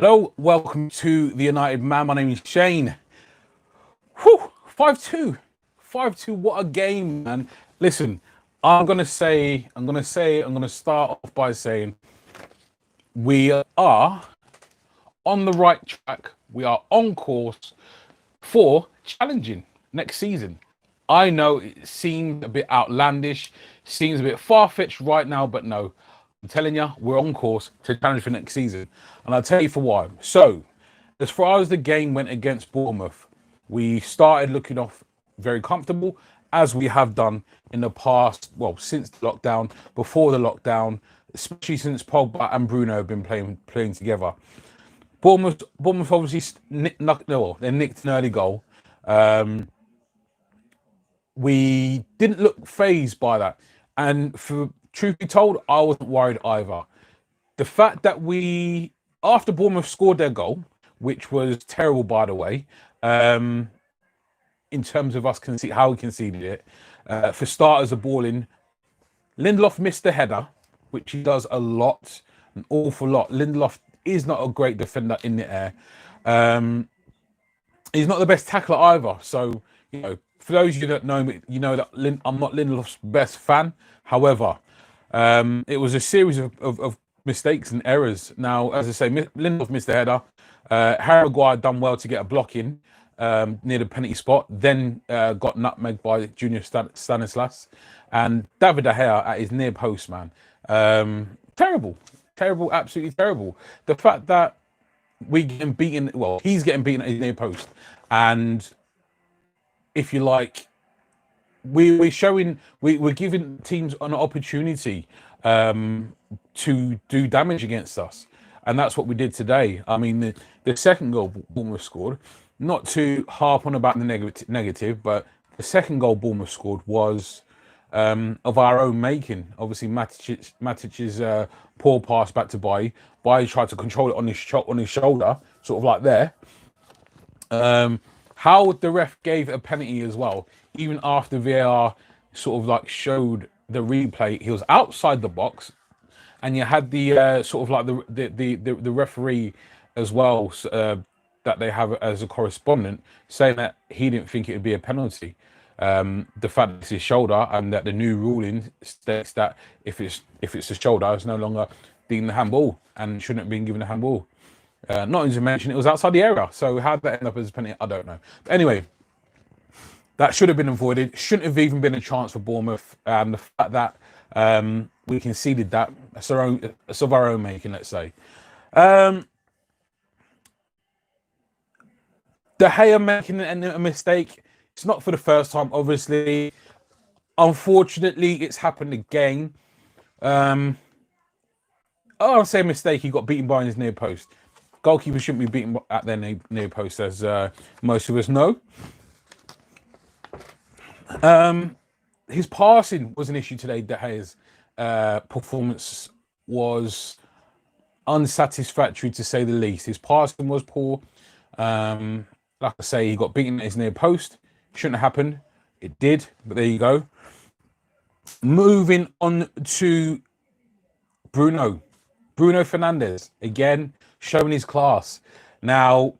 Hello, welcome to the United Man. My name is Shane. Whew, 5-2. 5-2, what a game, man. Listen, I'm gonna start off by saying we are on the right track. We are on course for challenging next season. I know it seems a bit outlandish, seems a bit far-fetched right now, but no, I'm telling you, we're on course to challenge for next season. And I'll tell you for why. So, as far as the game went against Bournemouth, we started looking off very comfortable, as we have done in the past, well, since the lockdown, before the lockdown, especially since Pogba and Bruno have been playing together. Bournemouth obviously they nicked an early goal. We didn't look phased by that. And for truth be told, I wasn't worried either. The fact that after Bournemouth scored their goal, which was terrible, by the way, in terms of us how we conceded it, for starters, the ball in, Lindelof missed the header, which he does a lot, an awful lot. Lindelof is not a great defender in the air. He's not the best tackler either. So, for those of you that know me, you know that I'm not Lindelof's best fan. However, it was a series of mistakes and errors. Now, as I say, Lindelof missed the header. Harry Maguire done well to get a block in near the penalty spot, then got nutmegged by Junior Stanislas. And David De Gea at his near post, man. Terrible, absolutely terrible. The fact that he's getting beaten at his near post. And if you like, we're giving teams an opportunity to do damage against us. And that's what we did today. I mean, the second goal Bournemouth scored, not to harp on about the negative, but the second goal Bournemouth scored was of our own making. Obviously, Matic's poor pass back to Bailly. Bailly tried to control it on his shoulder, sort of like there. How the ref gave a penalty as well, even after VAR sort of like showed the replay, he was outside the box, and you had the sort of like the referee as well that they have as a correspondent saying that he didn't think it would be a penalty. The fact that it's his shoulder, and that the new ruling states that if it's the shoulder, it's no longer deemed a handball and shouldn't have been given a handball. Not even to mention it was outside the area. So how did that end up as a penalty? I don't know. But anyway, that should have been avoided. Shouldn't have even been a chance for Bournemouth. The fact that we conceded that, it's of our own making, let's say. De Gea making a mistake. It's not for the first time, obviously. Unfortunately, it's happened again. I'll say mistake. He got beaten by his near post. Goalkeepers shouldn't be beaten at their near post, as most of us know. His passing was an issue today. De Gea's performance was unsatisfactory, to say the least. His passing was poor. Like I say, he got beaten at his near post. Shouldn't have happened. It did, but there you go. Moving on to Bruno Fernandes, again showing his class. Now,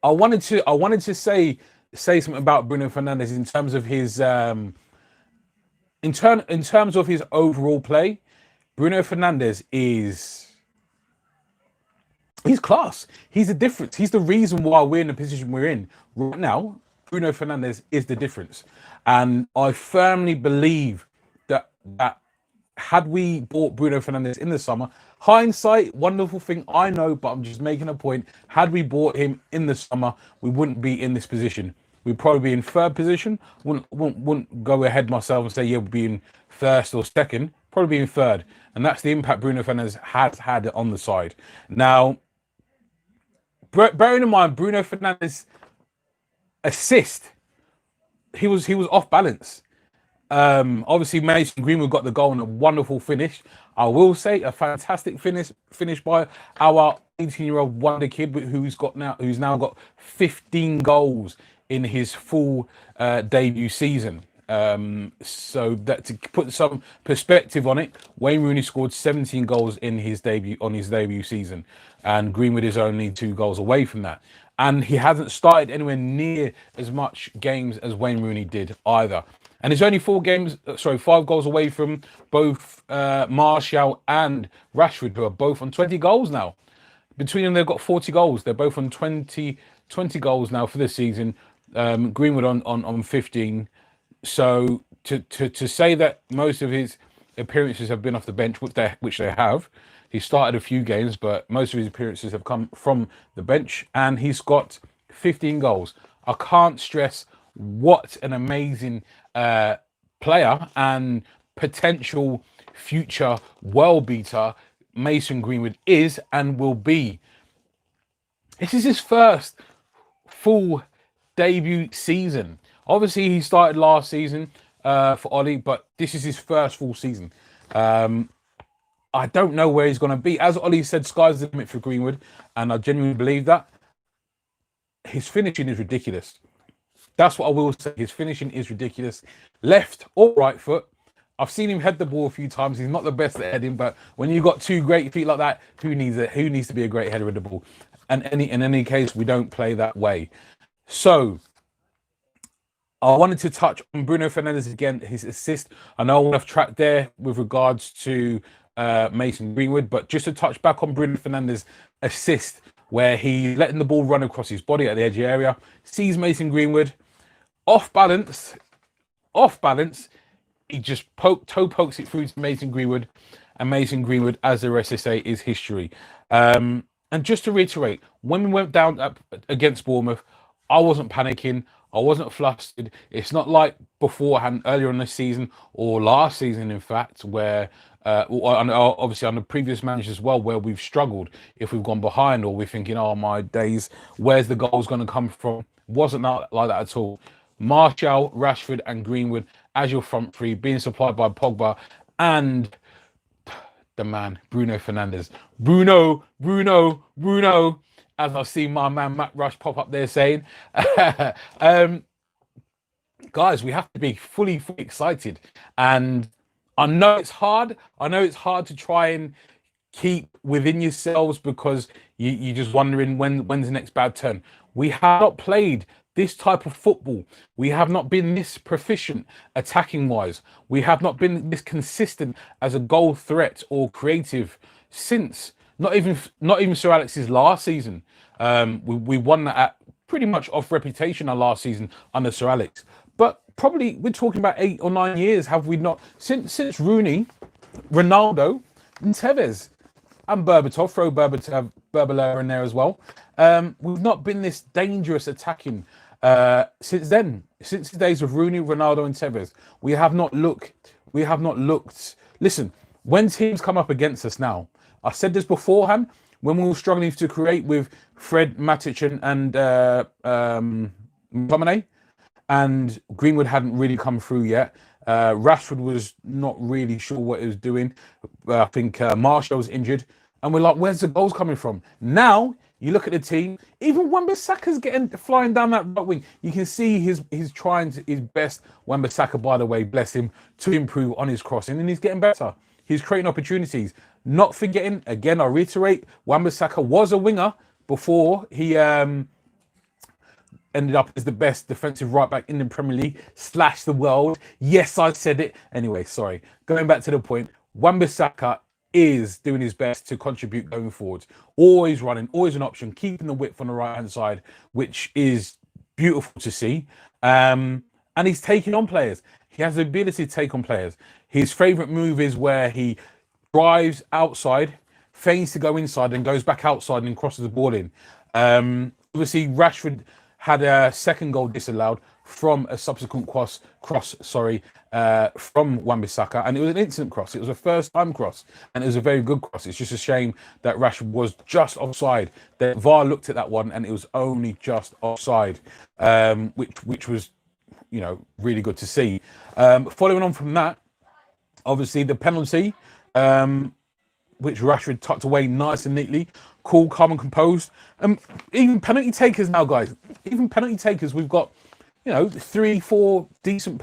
I wanted to say something about Bruno Fernandes in terms of his in terms of his overall play. Bruno Fernandes he's class. He's the difference. He's the reason why we're in the position we're in right now. Bruno Fernandes is the difference, and I firmly believe that had we bought Bruno Fernandes in the summer, hindsight, wonderful thing, I know, but I'm just making a point. Had we bought him in the summer, we wouldn't be in this position. We'd probably be in third position. Wouldn't go ahead myself and say, yeah, we'd be in first or second. Probably be in third. And that's the impact Bruno Fernandes has had on the side. Now, bearing in mind, Bruno Fernandes' assist, he was off balance. Obviously, Mason Greenwood got the goal and a wonderful finish. I will say a fantastic finish by our 18-year-old wonder kid who's now got 15 goals in his full debut season. So that to put some perspective on it, Wayne Rooney scored 17 goals in his debut season, and Greenwood is only 2 goals away from that. And he hasn't started anywhere near as much games as Wayne Rooney did either. And he's only 5 goals away from both Martial and Rashford, who are both on 20 goals now. Between them, they've got 40 goals. They're both on 20 goals now for this season. Greenwood on 15. So to say that most of his appearances have been off the bench, which they have, he started a few games, but most of his appearances have come from the bench, and he's got 15 goals. I can't stress what an amazing player and potential future world beater Mason Greenwood is and will be. This is his first full debut season. Obviously, he started last season for Ollie, but this is his first full season. I don't know where he's going to be. As Ollie said, sky's the limit for Greenwood, and I genuinely believe that. His finishing is ridiculous. That's what I will say. His finishing is ridiculous. Left or right foot. I've seen him head the ball a few times. He's not the best at heading, but when you've got 2 great feet like that, who needs it? Who needs to be a great header of the ball? And in any case, we don't play that way. So I wanted to touch on Bruno Fernandes again, his assist. I know I want to track there with regards to Mason Greenwood, but just to touch back on Bruno Fernandes' assist, where he letting the ball run across his body at the edge area, sees Mason Greenwood off balance, he just toe pokes it through to Mason Greenwood, and Mason Greenwood, as the rest say, is history. And just to reiterate, when we went down against Bournemouth, I wasn't panicking. I wasn't flustered. It's not like beforehand, earlier in the season or last season, in fact, where obviously on the previous managers as well, where we've struggled if we've gone behind or we're thinking, oh my days, where's the goals going to come from? Wasn't like that at all. Martial, Rashford, and Greenwood as your front three, being supplied by Pogba and the man Bruno Fernandes. Bruno. As I've seen my man Matt Rush pop up there saying, guys, we have to be fully excited. And I know it's hard. I know it's hard to try and keep within yourselves because you're just wondering when's the next bad turn. We have not played this type of football. We have not been this proficient attacking wise. We have not been this consistent as a goal threat or creative since not even Sir Alex's last season. We won that at pretty much off reputation our last season under Sir Alex. But probably we're talking about 8 or 9 years, have we not? Since Rooney, Ronaldo, and Tevez, and Berbatov, throw Berbalera in there as well. We've not been this dangerous attacking since then. Since the days of Rooney, Ronaldo, and Tevez, we have not looked. Listen, when teams come up against us now, I said this beforehand, when we were struggling to create with Fred, Matic, and McTominay, and Greenwood hadn't really come through yet. Rashford was not really sure what he was doing. I think Martial was injured. And we're like, where's the goals coming from? Now, you look at the team, even Wan-Bissaka's flying down that right wing. You can see he's trying his best, Wan-Bissaka, by the way, bless him, to improve on his crossing, and he's getting better. He's creating opportunities. Not forgetting, again, I reiterate, Wan-Bissaka was a winger before he ended up as the best defensive right back in the Premier League / the world. Yes, I said it. Anyway, sorry. Going back to the point, Wan-Bissaka is doing his best to contribute going forward. Always running, always an option, keeping the width on the right-hand side, which is beautiful to see. And he's taking on players. He has the ability to take on players. His favourite move is where he drives outside, feigns to go inside, and goes back outside and crosses the ball in. Obviously, Rashford had a second goal disallowed from a subsequent cross from Wan-Bissaka, and it was an instant cross. It was a first-time cross, and it was a very good cross. It's just a shame that Rashford was just offside. The VAR looked at that one, and it was only just offside, which was, really good to see. Following on from that, obviously the penalty, which Rashford tucked away nice and neatly, cool, calm, and composed. Even penalty takers now, guys. Even penalty takers, we've got 3-4 decent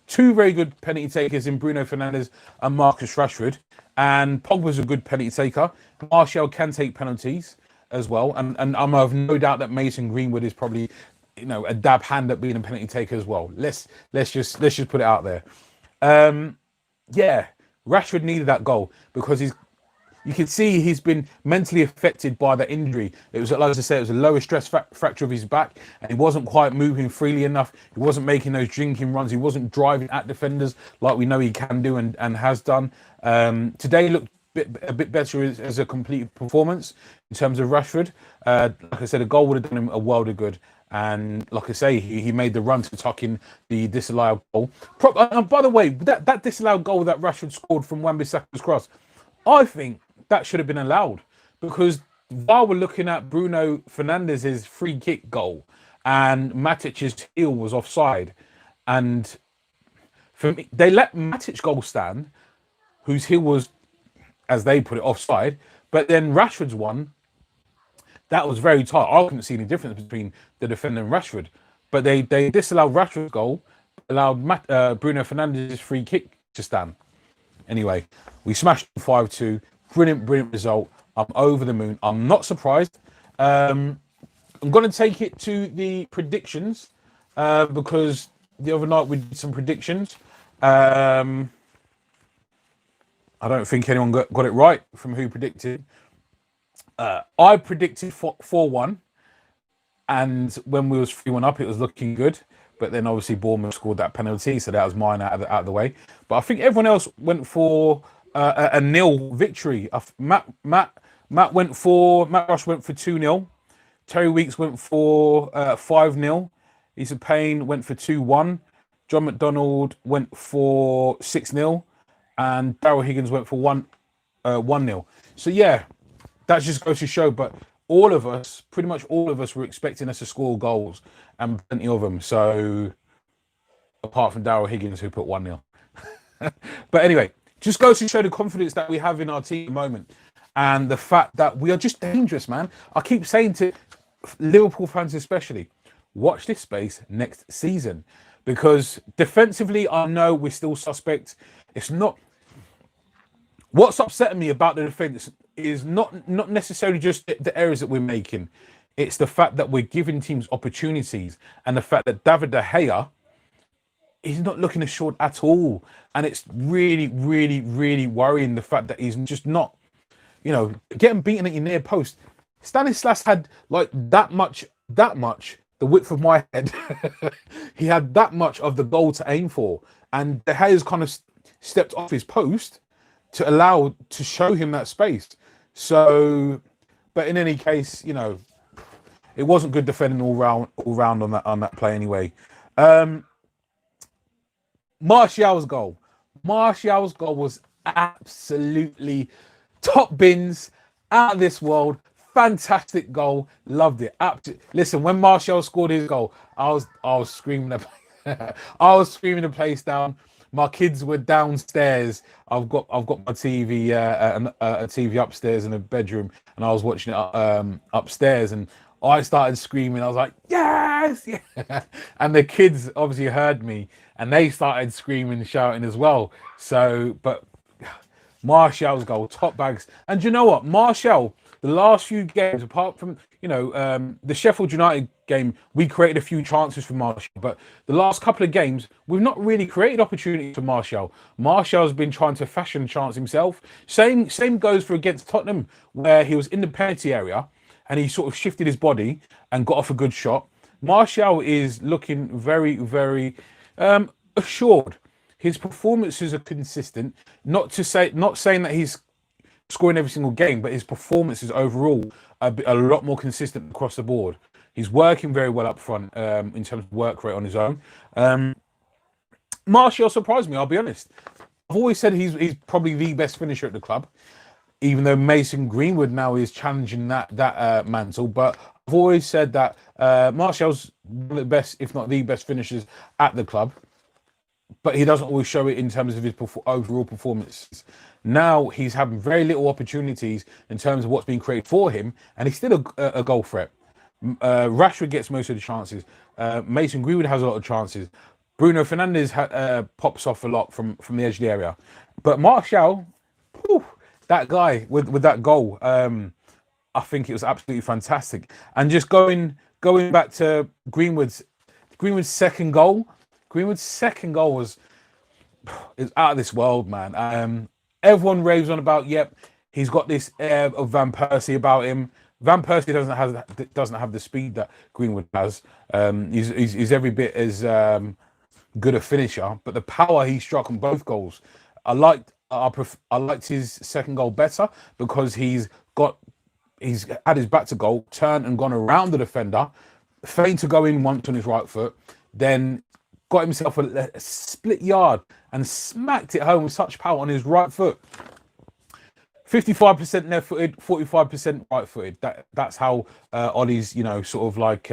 two very good penalty takers in Bruno Fernandes and Marcus Rashford. And Pogba's a good penalty taker. Martial can take penalties as well. And I'm of no doubt that Mason Greenwood is probably, a dab hand at being a penalty taker as well. Let's just put it out there. Yeah, Rashford needed that goal because you can see he's been mentally affected by the injury. It was, like I said, it was a lower stress fracture of his back, and he wasn't quite moving freely enough. He wasn't making those drinking runs. He wasn't driving at defenders like we know he can do and has done. Today looked a bit better as a complete performance in terms of Rashford. Like I said, a goal would have done him a world of good. And like I say, he made the run to tuck in the disallowed goal. By the way, that disallowed goal that Rashford scored from Wan-Bissaka's cross, I think that should have been allowed, because while we're looking at Bruno Fernandes's free kick goal and Matic's heel was offside, and for me, they let Matic's goal stand, whose heel was, as they put it, offside, but then Rashford's one, that was very tight. I couldn't see any difference between the defender and Rashford, but they disallowed Rashford's goal, allowed Bruno Fernandes' free kick to stand. Anyway, we smashed 5-2. Brilliant result. I'm over the moon. I'm not surprised. I'm going to take it to the predictions because the other night we did some predictions. I don't think anyone got it right from who predicted. I predicted 4-1, and when we was 3-1 up, it was looking good. But then obviously Bournemouth scored that penalty, so that was mine out of the way. But I think everyone else went for a nil victory. Matt Rush went for 2-0. Terry Weeks went for 5-0. Issa Payne went for 2-1. John McDonald went for 6-0, and Darryl Higgins went for 1-0. So yeah, that just goes to show. But pretty much all of us, were expecting us to score goals, and plenty of them. So apart from Darryl Higgins, who put 1-0. But anyway, just goes to show the confidence that we have in our team at the moment, and the fact that we are just dangerous, man. I keep saying to Liverpool fans especially, watch this space next season, because defensively, I know we're still suspect. It's not. What's upsetting me about the defence is not necessarily just the errors that we're making. It's the fact that we're giving teams opportunities, and the fact that David De Gea, he's not looking assured at all. And it's really, really, really worrying, the fact that he's just not, getting beaten at your near post. Stanislas had like that much, the width of my head. He had that much of the goal to aim for. And De Gea's kind of stepped off his post to show him that space. So, but in any case, it wasn't good defending all round on that play anyway. Martial's goal was absolutely top bins, out of this world. Fantastic goal, loved it. Listen, when Martial scored his goal, I was screaming. I was screaming the place down. My kids were downstairs. I've got my TV, a TV upstairs in the bedroom, and I was watching it upstairs, and I started screaming. I was like, yes, yeah. And the kids obviously heard me, and they started screaming and shouting as well. So, but Martial's goal, top bags. And you know what? Martial, the last few games, apart from, the Sheffield United game, we created a few chances for Martial. But the last couple of games, we've not really created opportunities for Martial. Martial's been trying to fashion chance himself. Same goes for against Tottenham, where he was in the penalty area and he sort of shifted his body and got off a good shot. Martial is looking very, very assured. His performances are consistent. Not saying that he's scoring every single game, but his performances overall are a lot more consistent across the board. He's working very well up front in terms of work rate on his own. Martial surprised me, I'll be honest. I've always said he's probably the best finisher at the club, even though Mason Greenwood now is challenging that mantle. But I've always said that Martial's one of the best, if not the best finishers at the club. But he doesn't always show it in terms of his overall performances. Now he's having very little opportunities in terms of what's being created for him, and he's still a goal threat. Rashford gets most of the chances. Mason Greenwood has a lot of chances. Bruno Fernandes pops off a lot from the edge of the area, but Martial, whew, that guy with that goal, I think it was absolutely fantastic. And just going back to Greenwood's second goal. Greenwood's second goal was out of this world, man. Everyone raves on about, yep, he's got this air of Van Persie about him. Van Persie doesn't have the speed that Greenwood has. He's every bit as good a finisher, but the power he struck on both goals, I liked his second goal better because he's had his back to goal, turned and gone around the defender, feigned to go in once on his right foot, then got himself a split yard and smacked it home with such power on his right foot. 55% left-footed, 45% right-footed. That's how Ollie's, sort of like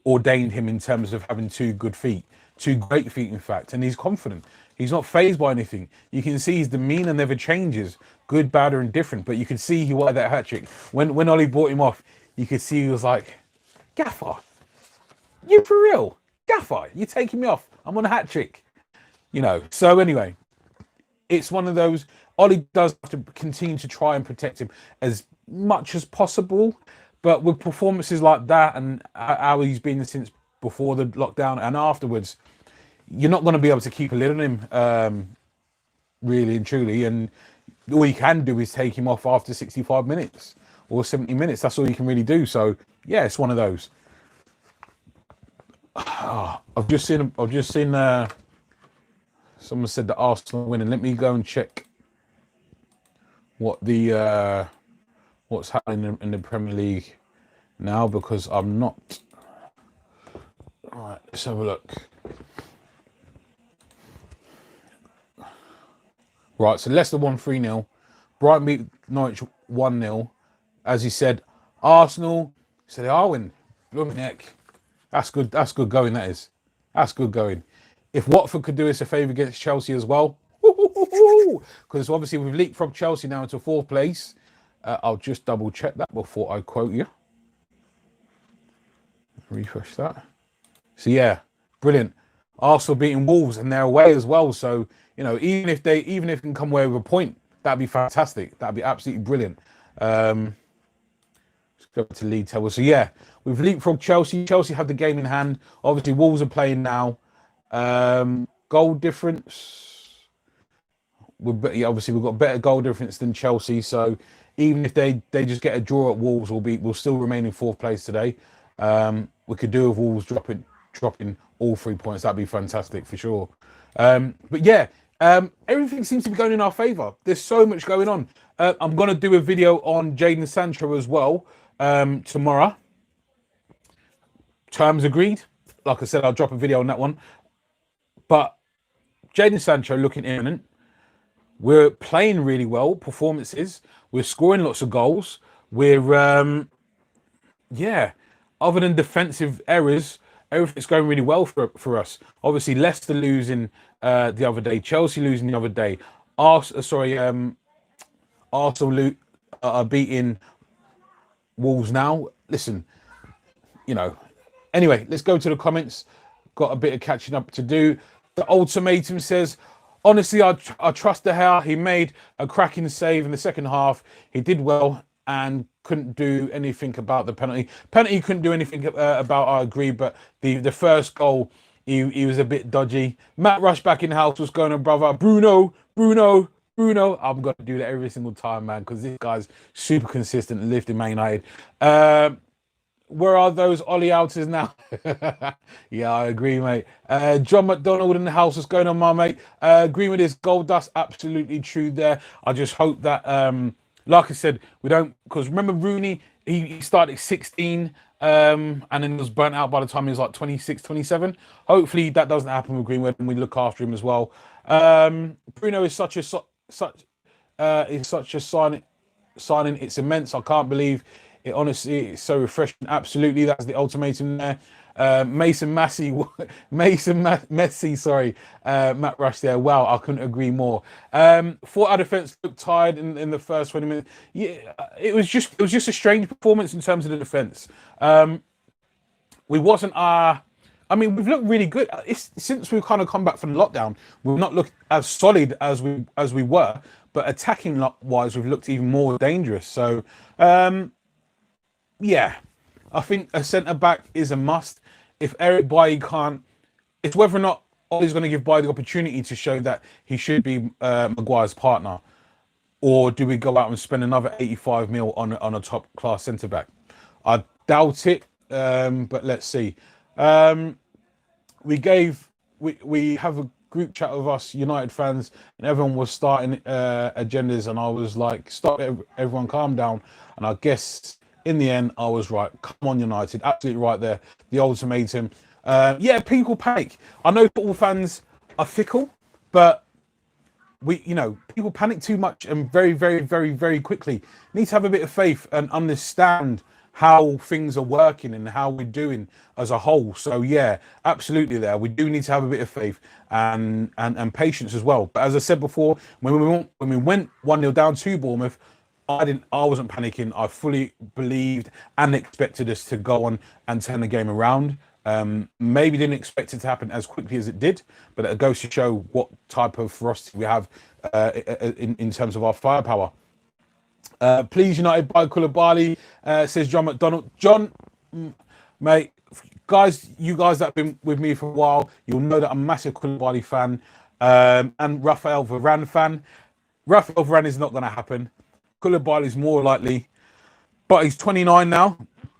ordained him in terms of having two good feet, two great feet, in fact. And he's confident. He's not fazed by anything. You can see his demeanour never changes, good, bad, or indifferent. But you could see he wanted that hat trick. When Ollie brought him off, you could see he was like, Gaffer, you for real? Gaffer, you're taking me off. I'm on a hat trick. So anyway, it's one of those. Ollie does have to continue to try and protect him as much as possible. But with performances like that and how he's been since before the lockdown and afterwards, you're not going to be able to keep a lid on him, really and truly. And all you can do is take him off after 65 minutes or 70 minutes. That's all you can really do. So, yeah, it's one of those. I've just seen someone said that Arsenal are winning. Let me go and check what's happening in the Premier League now, because I'm not. All right, let's have a look. Right, so Leicester won 3-0. Brighton beat Norwich 1-0. As he said, Arsenal, so they are winning. Blooming heck. That's good. That's good going, that is. That's good going. If Watford could do us a favour against Chelsea as well, because obviously we've leaped from Chelsea now into fourth place. I'll just double check that before I quote you. Refresh that. So yeah, brilliant. Arsenal beating Wolves and they're away as well. So, even if they can come away with a point, that'd be fantastic. That'd be absolutely brilliant. Let's go to league table. So yeah, we've leapfrogged Chelsea. Chelsea have the game in hand. Obviously, Wolves are playing now. Goal difference. Obviously, we've got better goal difference than Chelsea. So even if they just get a draw at Wolves, we'll still remain in fourth place today. We could do with Wolves dropping all 3 points. That'd be fantastic for sure. But yeah, everything seems to be going in our favour. There's so much going on. I'm going to do a video on Jadon Sancho as well tomorrow. Terms agreed. Like I said, I'll drop a video on that one. But Jadon Sancho looking imminent. We're playing really well, performances. We're scoring lots of goals. We're, other than defensive errors, everything's going really well for us. Obviously, Leicester losing the other day, Chelsea losing the other day. Arsenal are beating Wolves now. Listen, Anyway, let's go to the comments. Got a bit of catching up to do. The ultimatum says, honestly, I trust De Gea. He made a cracking save in the second half. He did well and couldn't do anything about the penalty. Penalty couldn't do anything about, I agree, but the first goal, he was a bit dodgy. Matt Rush back in the house. What's going on, brother? Bruno. I'm going to do that every single time, man, because this guy's super consistent lifting Man United. Where are those Ollie outers now? Yeah, I agree, mate. John McDonald in the house. What's going on, my mate? Agree with this gold dust. Absolutely true there. I just hope that, like I said, we don't, because remember Rooney, he started 16 and then was burnt out by the time he was like 26, 27. Hopefully that doesn't happen with Greenwood and we look after him as well. Bruno is such a signing. It's immense. I can't believe it, honestly. It's so refreshing. Absolutely, that's the ultimatum there. Mason Messi, sorry, Matt Rush there. Wow, I couldn't agree more. Thought our defense looked tired in the first 20 minutes. Yeah, it was just a strange performance in terms of the defense. We wasn't our I mean, we've looked really good. It's since we've kind of come back from lockdown. We've not looked as solid as we were, but attacking wise, we've looked even more dangerous. So, yeah, I think a centre back is a must. If Eric Bailly can't, it's whether or not Ollie's going to give Bailly the opportunity to show that he should be Maguire's partner, or do we go out and spend another 85 mil on a top class centre back? I doubt it, but let's see. We have a group chat of us United fans, and everyone was starting agendas, and I was like, "Stop, everyone, calm down." And I guess in the end, I was right. Come on, United, absolutely right there. The ultimatum. Yeah, people panic. I know football fans are fickle, but people panic too much and very, very, very, very quickly. Need to have a bit of faith and understand how things are working and how we're doing as a whole. So yeah, absolutely there. We do need to have a bit of faith and patience as well. But as I said before, when we went 1-0 down to Bournemouth, I wasn't panicking. I fully believed and expected us to go on and turn the game around. Maybe didn't expect it to happen as quickly as it did, but it goes to show what type of ferocity we have in terms of our firepower. Please United by Koulibaly, says John McDonald. John, mate, you guys that have been with me for a while, you'll know that I'm a massive Koulibaly fan and Raphael Varane fan. Raphael Varane is not going to happen. Koulibaly is more likely, but he's 29 now.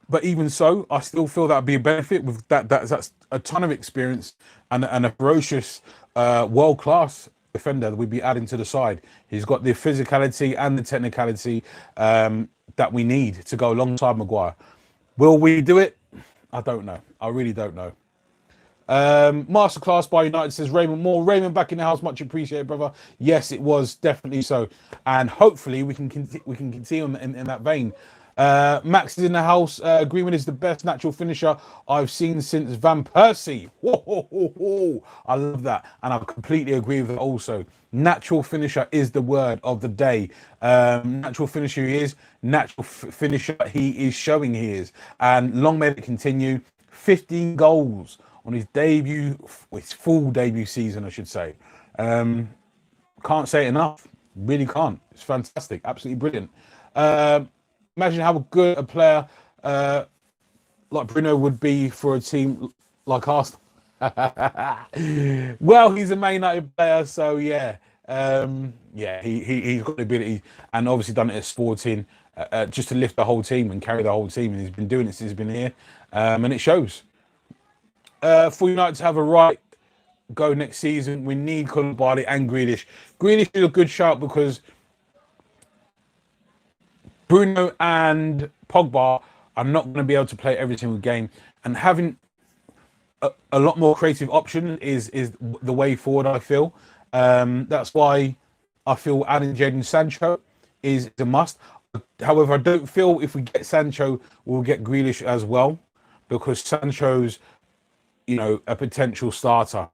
But even so, I still feel that would be a benefit with that's a ton of experience and a ferocious, world-class defender that we'd be adding to the side. He's got the physicality and the technicality that we need to go alongside Maguire. Will we do it? I don't know. I really don't know. Masterclass by United says Raymond Moore. Raymond back in the house, much appreciated, brother. Yes, it was definitely so, and hopefully we can continue in that vein. Max is in the house. Greenwood is the best natural finisher I've seen since Van Persie. I love that, and I completely agree with it. Also, natural finisher is the word of the day. Natural finisher he is. Natural finisher he is showing he is, and long may it continue. 15 goals on his debut, his full debut season, I should say. Can't say it enough. Really can't. It's fantastic. Absolutely brilliant. Imagine how good a player like Bruno would be for a team like Arsenal. Well, he's a Man United player, so yeah. He's got the ability, and obviously done it at Sporting, just to lift the whole team and carry the whole team, and he's been doing it since he's been here, and it shows. For United to have a right go next season, we need Koulibaly and Grealish. Grealish is a good shout because Bruno and Pogba are not going to be able to play every single game, and having a lot more creative option is the way forward, I feel. That's why I feel adding Jadon Sancho is a must. However, I don't feel if we get Sancho, we'll get Grealish as well, because Sancho's, a potential starter,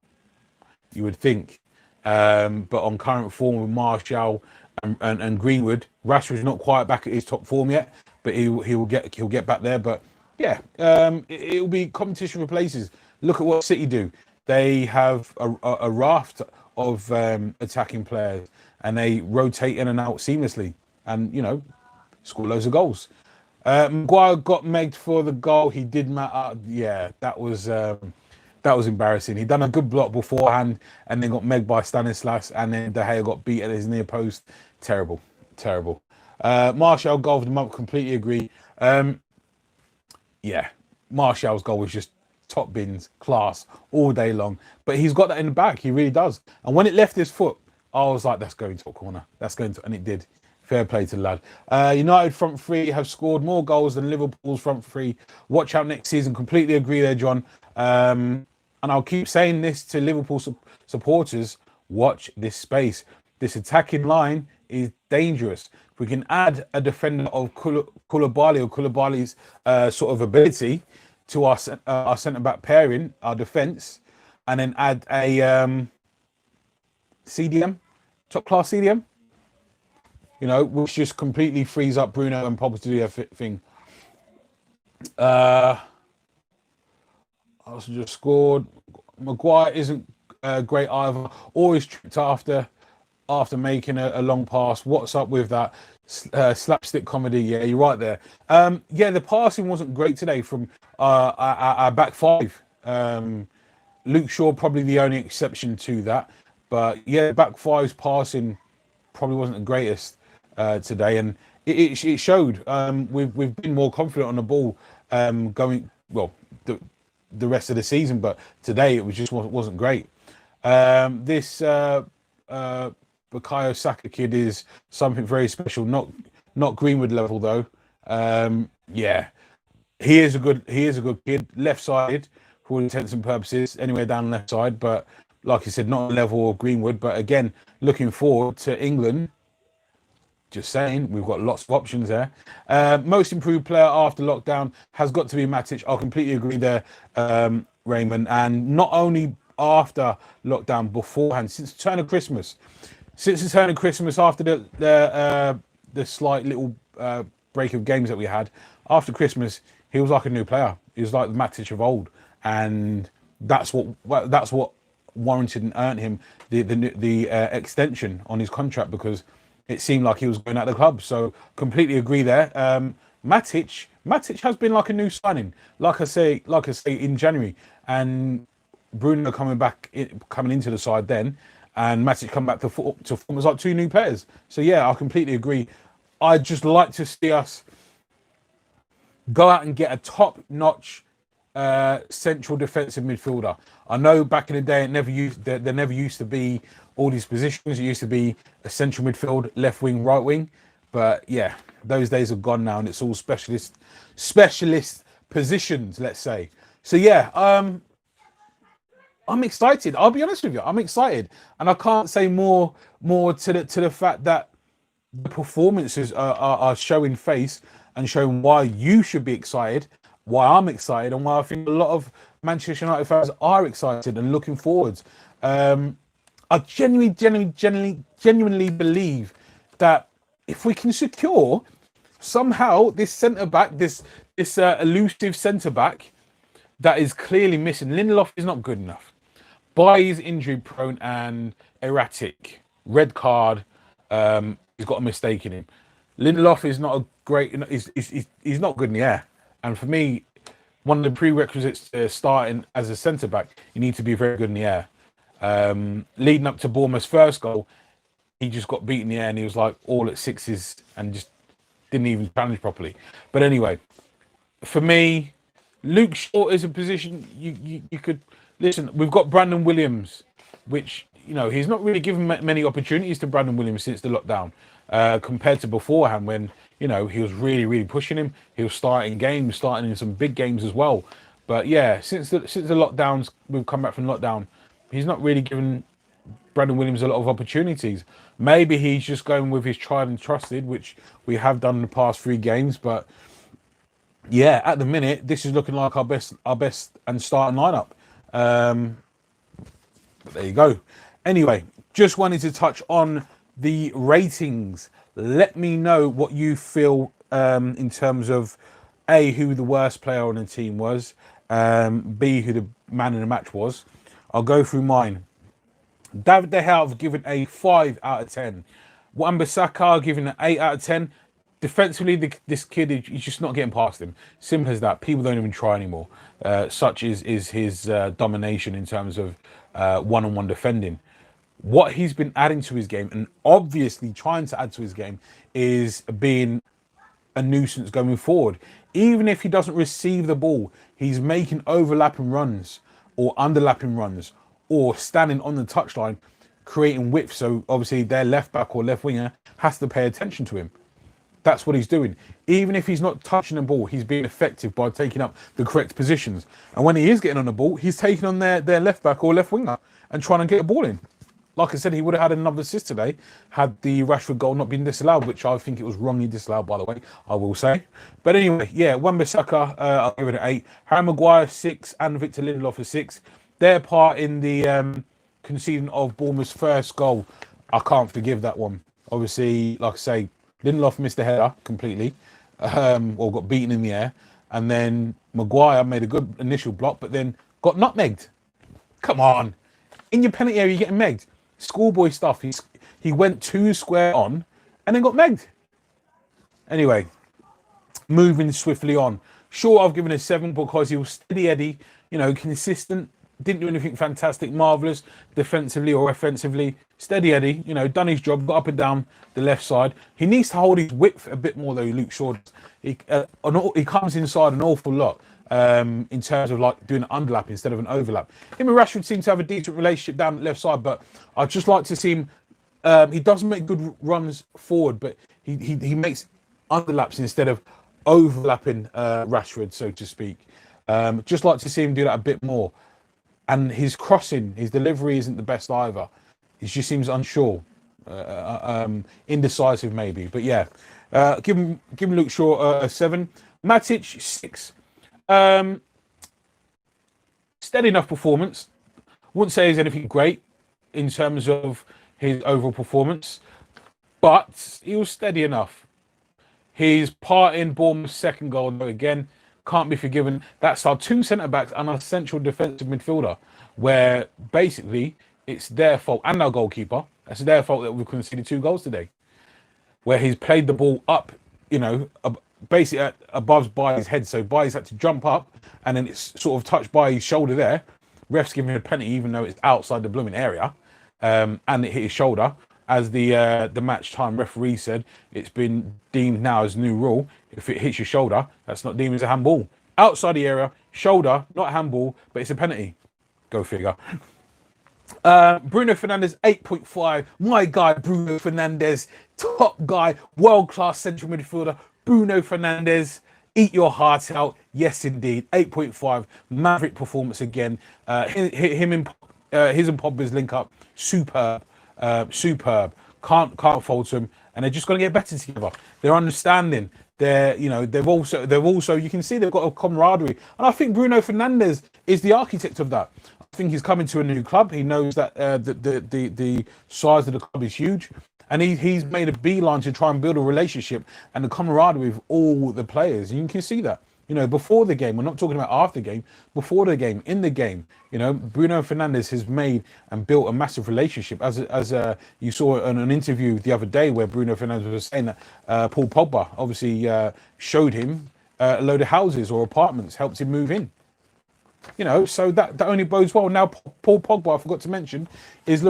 you would think. But on current form with Martial and Greenwood, Rashford's not quite back at his top form yet, but he'll get back there. But yeah, it'll be competition for places. Look at what City do. They have a raft of attacking players, and they rotate in and out seamlessly, and score loads of goals. Maguire got megged for the goal. He did matter. Yeah, that was embarrassing. He'd done a good block beforehand and then got megged by Stanislas, and then De Gea got beat at his near post. Terrible. Martial goal of the month, completely agree. Yeah, Martial's goal was just top bins, class, all day long. But he's got that in the bag. He really does. And when it left his foot, I was like, that's going to a corner. And it did. Fair play to the lad. United front three have scored more goals than Liverpool's front three. Watch out next season. Completely agree there, John. And I'll keep saying this to Liverpool supporters. Watch this space. This attacking line is dangerous. If we can add a defender of Koulibaly or Koulibaly's sort of ability to our centre-back pairing, our defence, and then add a CDM, top-class CDM, which just completely frees up Bruno and Pogba to do their thing. Arsenal just scored. Maguire isn't great either. Always tripped after making a long pass. What's up with that? Slapstick comedy. Yeah, you're right there. Yeah, the passing wasn't great today from our back five. Luke Shaw probably the only exception to that. But yeah, back five's passing probably wasn't the greatest today, and it showed. We've been more confident on the ball going well the rest of the season, but today it was just wasn't great. This Bukayo Saka kid is something very special. Not Greenwood level though. Yeah, he is a good kid. Left sided for all intents and purposes. Anywhere down the left side, but like I said, not a level of Greenwood. But again, looking forward to England. Just saying, we've got lots of options there. Most improved player after lockdown has got to be Matic. I'll completely agree there, Raymond. And not only after lockdown, beforehand, since the turn of Christmas. Since the turn of Christmas, after the slight little break of games that we had, after Christmas, he was like a new player. He was like the Matic of old. And that's what warranted and earned him the extension on his contract, because it seemed like he was going out of the club. So completely agree there. Matic has been like a new signing. Like I say in January, and Bruno coming into the side then, and Matic come back to form was like two new players. So yeah, I completely agree. I'd just like to see us go out and get a top-notch central defensive midfielder. I know back in the day there never used to be all these positions. It used to be a central midfield, left wing, right wing. But yeah, those days are gone now, and it's all specialist positions, let's say. So yeah, I'm excited. I'll be honest with you, I'm excited, and I can't say more to the fact that the performances are showing face and showing why you should be excited, why I'm excited, and why I think a lot of Manchester United fans are excited and looking forwards. I genuinely believe that if we can secure somehow this centre back, this elusive centre back that is clearly missing. Lindelof is not good enough. Bailly is injury prone and erratic. Red card. He's got a mistake in him. Lindelof is not a great. He's not good in the air. And for me, one of the prerequisites to starting as a centre back, you need to be very good in the air. Leading up to Bournemouth's first goal, he just got beaten in the air and he was like all at sixes and just didn't even challenge properly. But anyway, for me, Luke Shaw is a position you could listen. We've got Brandon Williams, which he's not really given many opportunities to Brandon Williams since the lockdown, compared to beforehand when he was really pushing him. He was starting in some big games as well. But yeah, since the lockdowns, we've come back from lockdown. He's not really given Brandon Williams a lot of opportunities. Maybe he's just going with his tried and trusted, which we have done in the past 3 games. But yeah, at the minute, this is looking like our best and starting lineup. But there you go. Anyway, just wanted to touch on the ratings. Let me know what you feel in terms of A, who the worst player on the team was, B, who the man in the match was. I'll go through mine. David De Gea, I've given a 5 out of 10. Wan-Bissaka, given an 8 out of 10. Defensively, this kid, he's just not getting past him. Simple as that. People don't even try anymore. Such is his domination in terms of one-on-one defending. What he's been adding to his game, and obviously trying to add to his game, is being a nuisance going forward. Even if he doesn't receive the ball, he's making overlapping runs or underlapping runs or standing on the touchline, creating width. So obviously their left back or left winger has to pay attention to him. That's what he's doing. Even if he's not touching the ball, he's being effective by taking up the correct positions. And when he is getting on the ball, he's taking on their left back or left winger and trying to get a ball in. Like I said, he would have had another assist today had the Rashford goal not been disallowed, which I think it was wrongly disallowed, by the way, I will say. But anyway, yeah, Wan-Bissaka, I'll give it an 8. Harry Maguire, 6, and Victor Lindelof a 6. Their part in the conceding of Bournemouth's first goal, I can't forgive that one. Obviously, like I say, Lindelof missed the header completely, or got beaten in the air. And then Maguire made a good initial block, but then got nutmegged. Come on. In your penalty area, you're getting megged. Schoolboy stuff. He went 2 square on and then got megged. Anyway, moving swiftly on. Sure, I've given a 7 because he was steady Eddie, consistent, didn't do anything fantastic, marvellous, defensively or offensively. Steady Eddie, done his job, got up and down the left side. He needs to hold his width a bit more, though, Luke Shaw. He comes inside an awful lot in terms of like doing an underlap instead of an overlap. Him and Rashford seem to have a decent relationship down the left side, but I'd just like to see him. He doesn't make good runs forward, but he makes underlaps instead of overlapping Rashford, so to speak. Just like to see him do that a bit more. And his crossing, his delivery isn't the best either. He just seems unsure, indecisive maybe. But yeah, give him Luke Shaw a 7. Matic 6. Steady enough performance. Wouldn't say he's anything great in terms of his overall performance, but he was steady enough. His part in Bournemouth's second goal, though, again, can't be forgiven. That's our 2 centre-backs and our central defensive midfielder, where basically it's their fault, and our goalkeeper. It's their fault that we've conceded 2 goals today, where he's played the ball up, basically above Bailly's head. So Bailly's had to jump up, and then it's sort of touched by his shoulder there. Ref's giving him a penalty, even though it's outside the blooming area, and it hit his shoulder. As the match time referee said, it's been deemed now as new rule. If it hits your shoulder, that's not deemed as a handball. Outside the area, shoulder, not handball, but it's a penalty. Go figure. Bruno Fernandes, 8.5. My guy, Bruno Fernandes, top guy, world-class central midfielder. Bruno Fernandes, eat your heart out. Yes, indeed. 8.5. Maverick performance again. His and Pogba's link up, superb. Superb. Can't fault them, and they're just going to get better together. They're understanding. They've also you can see they've got a camaraderie, and I think Bruno Fernandes is the architect of that. I think he's coming to a new club. He knows that the size of the club is huge, and he's made a beeline to try and build a relationship and the camaraderie with all the players. And you can see that. Before the game, we're not talking about after the game, before the game, in the game, Bruno Fernandes has made and built a massive relationship. As you saw in an interview the other day where Bruno Fernandes was saying that Paul Pogba obviously showed him a load of houses or apartments, helped him move in. So that only bodes well. Now, Paul Pogba, I forgot to mention, is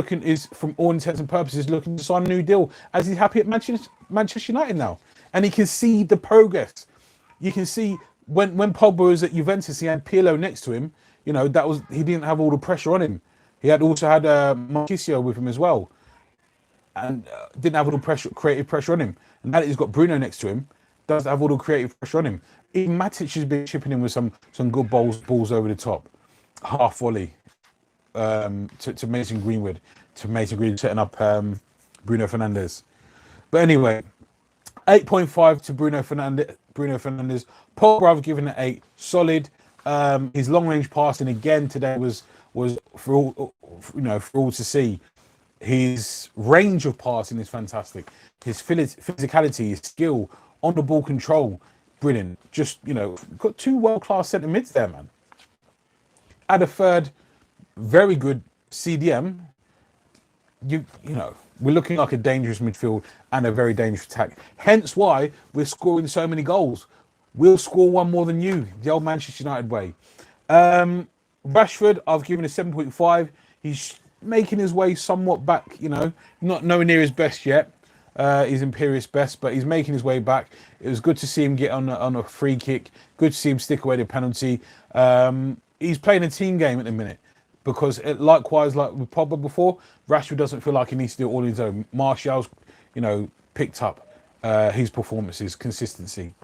from all intents and purposes looking to sign a new deal, as he's happy at Manchester United now. And he can see the progress. You can see when Pogba was at Juventus, he had Pirlo next to him. He didn't have all the pressure on him. He also had Marchisio with him as well, and didn't have all the creative pressure on him. And now that he's got Bruno next to him, does have all the creative pressure on him. Even Matic has been chipping in with some good balls over the top, half volley to Mason Greenwood, setting up Bruno Fernandes. But anyway, 8.5 to Bruno Fernandes. Pogba, I've given it 8. Solid. His long range passing again today was for all to see. His range of passing is fantastic. His physicality, his skill, on the ball control, brilliant. Just got 2 world-class centre mids there, man. Add a third, very good CDM. We're looking like a dangerous midfield and a very dangerous attack. Hence why we're scoring so many goals. We'll score one more than you, the old Manchester United way. Rashford, I've given a 7.5. He's making his way somewhat back, not nowhere near his best yet. His imperious best, but he's making his way back. It was good to see him get on a free kick. Good to see him stick away the penalty. He's playing a team game at the minute because likewise, like with Pogba before, Rashford doesn't feel like he needs to do it all on his own. Martial's, picked up his performances, consistency.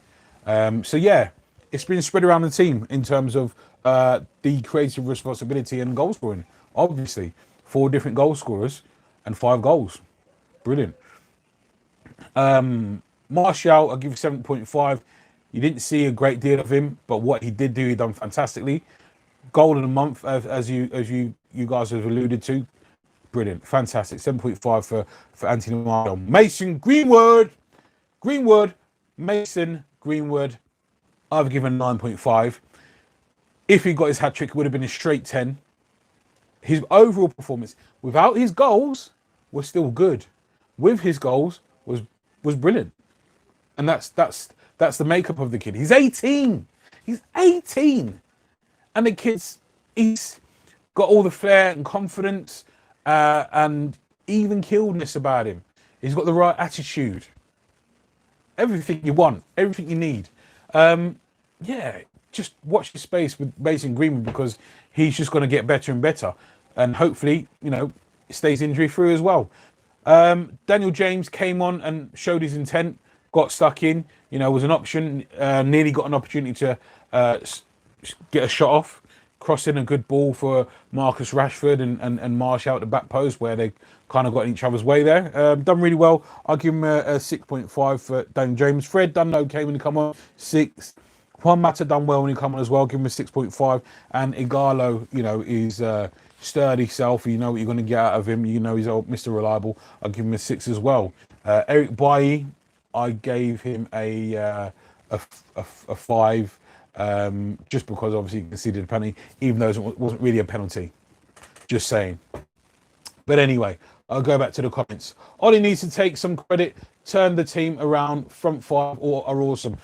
So yeah, it's been spread around the team in terms of the creative responsibility and goal scoring. Obviously, 4 different goal scorers and 5 goals. Brilliant. Martial, I'll give 7.5. You didn't see a great deal of him, but what he did do, he done fantastically. Goal of the month, as you guys have alluded to. Brilliant, fantastic. 7.5 for Anthony Martial. Mason Greenwood, Mason Greenwood. I've given 9.5. If he got his hat trick, it would have been a straight 10. His overall performance, without his goals, was still good. With his goals, was brilliant. And that's the makeup of the kid. He's 18. He's 18. And the he's got all the flair and confidence and even killedness about him. He's got the right attitude. Everything you want, everything you need. Yeah, just watch his space with Mason Greenwood, because he's just going to get better and better. And hopefully, stays injury free as well. Daniel James came on and showed his intent, got stuck in, was an option, nearly got an opportunity to get a shot off, crossing a good ball for Marcus Rashford and Marsh out the back post, where they kind of got in each other's way there. Done really well. I'll give him a 6.5 for Daniel James. Fred done okay when he come on, 6. Juan Mata done well when he come on as well, give him a 6.5. And Igalo, is sturdy self. You know what you're going to get out of him. He's old Mr. Reliable. I'll give him a 6 as well. Eric Bailly, I gave him a 5, just because obviously he conceded a penalty, even though it wasn't really a penalty. Just saying. But anyway, I'll go back to the comments. Ollie needs to take some credit. Turn the team around. Front 5 are awesome.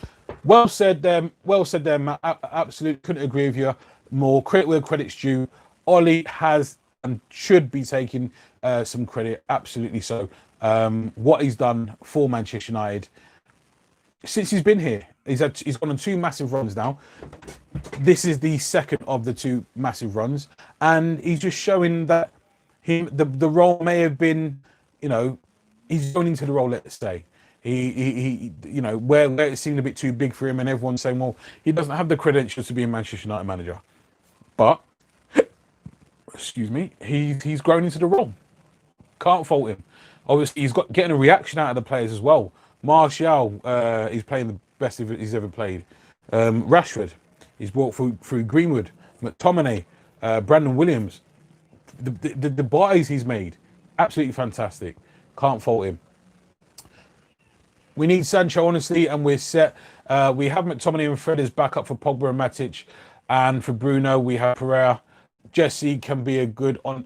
Well said, Matt. Absolutely couldn't agree with you more. Credit where credit's due. Ollie has and should be taking some credit. Absolutely so. What he's done for Manchester United since he's been here. He's gone on 2 massive runs now. This is the second of the 2 massive runs, and he's just showing that the role may have been, he's going into the role. Let's say he where it seemed a bit too big for him, and everyone's saying, well, he doesn't have the credentials to be a Manchester United manager, but excuse me, he's grown into the role. Can't fault him. Obviously, he's getting a reaction out of the players as well. Martial, he's playing the best he's ever played. Rashford, he's brought through Greenwood. McTominay, Brandon Williams. The buys he's made, absolutely fantastic. Can't fault him. We need Sancho, honestly, and we're set. We have McTominay and Fred as backup for Pogba and Matic, and for Bruno we have Pereira. Jesse can be good on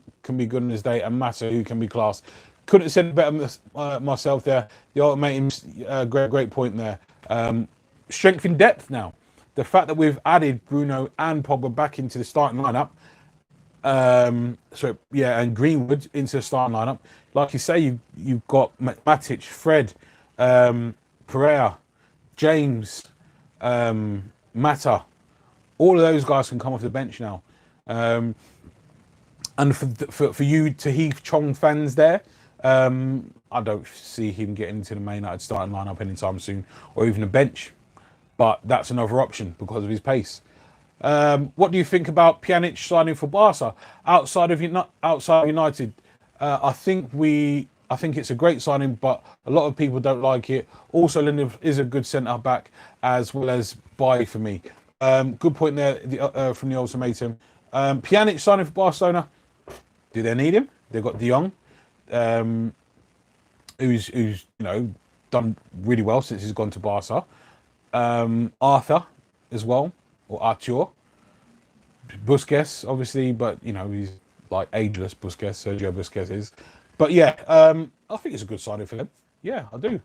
his day, and Mata, who can be class. Couldn't have said it better myself there. The ultimatum's great point there. Strength in depth now. The fact that we've added Bruno and Pogba back into the starting lineup, and Greenwood into the starting lineup. Like you say, you've got Matic, Fred, Pereira, James, Mata. All of those guys can come off the bench now. And for you Tahith Chong fans there, I don't see him getting into the Man United starting lineup anytime soon, or even a bench. But that's another option because of his pace. What do you think about Pjanic signing for Barca outside of United? I think it's a great signing, but a lot of people don't like it. Also, Lindelof is a good centre back, as well as Bailly for me. Good point there from the ultimatum. Pjanic signing for Barcelona. Do they need him? They've got De Jong, who's done really well since he's gone to Barca. Arthur as well, or Artur. Busquets, obviously, but he's like ageless. Sergio Busquets is. But yeah, I think it's a good signing for them. Yeah, I do.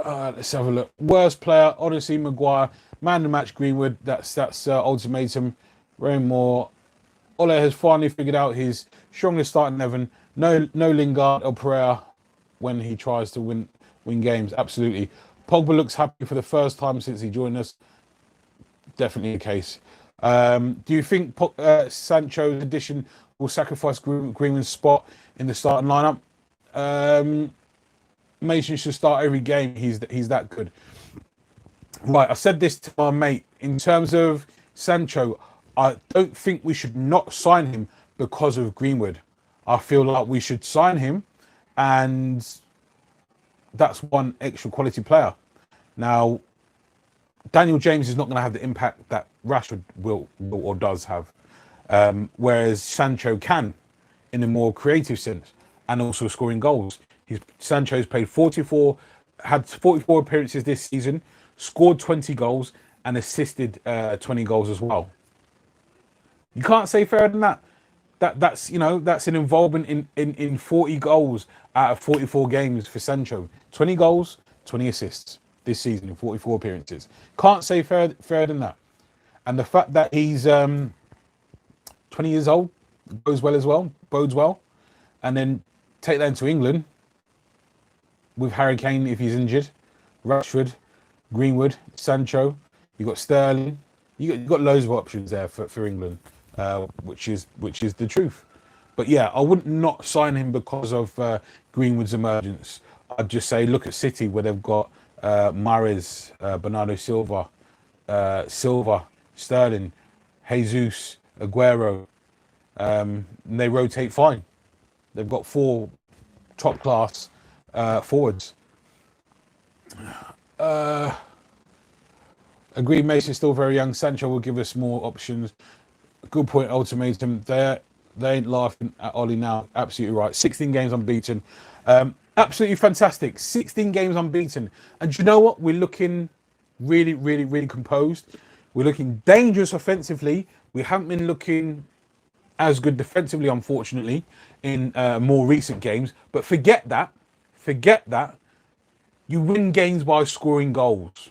Let's have a look. Worst player, honestly, Maguire. Man of the match, Greenwood. That's ultimatum. Raymore. Ole has finally figured out his strongest starting 11. No Lingard or Pereira when he tries to win games. Absolutely. Pogba looks happy for the first time since he joined us. Definitely the case. Do you think Sancho's addition will sacrifice Greenwood's spot in the starting lineup? Mason should start every game. He's that good. Right, I said this to my mate. In terms of Sancho, I don't think we should not sign him because of Greenwood. I feel like we should sign him, and that's one extra quality player. Now, Daniel James is not going to have the impact that Rashford will or does have, whereas Sancho can, in a more creative sense, and also scoring goals. Sancho's had 44 appearances this season, scored 20 goals, and assisted 20 goals as well. You can't say fairer than that. That's that's an involvement in 40 goals out of 44 games for Sancho. 20 goals, 20 assists this season in 44 appearances. Can't say fairer than that. And the fact that he's 20 years old bodes well. And then take that into England with Harry Kane if he's injured, Rashford, Greenwood, Sancho. You got Sterling. You got loads of options there for England, which is the truth. But yeah, I wouldn't not sign him because of Greenwood's emergence. I'd just say look at City where they've got Mahrez, Bernardo Silva, Sterling, Jesus, Aguero. And they rotate fine. They've got 4 top class forwards. Agreed, Mason's still very young. Sancho will give us more options. Good point, ultimatum. They ain't laughing at Ollie now. Absolutely right. 16 games unbeaten. Absolutely fantastic. 16 games unbeaten. And do you know what? We're looking really, really, really composed. We're looking dangerous offensively. We haven't been looking as good defensively, unfortunately, in more recent games. But forget that. You win games by scoring goals.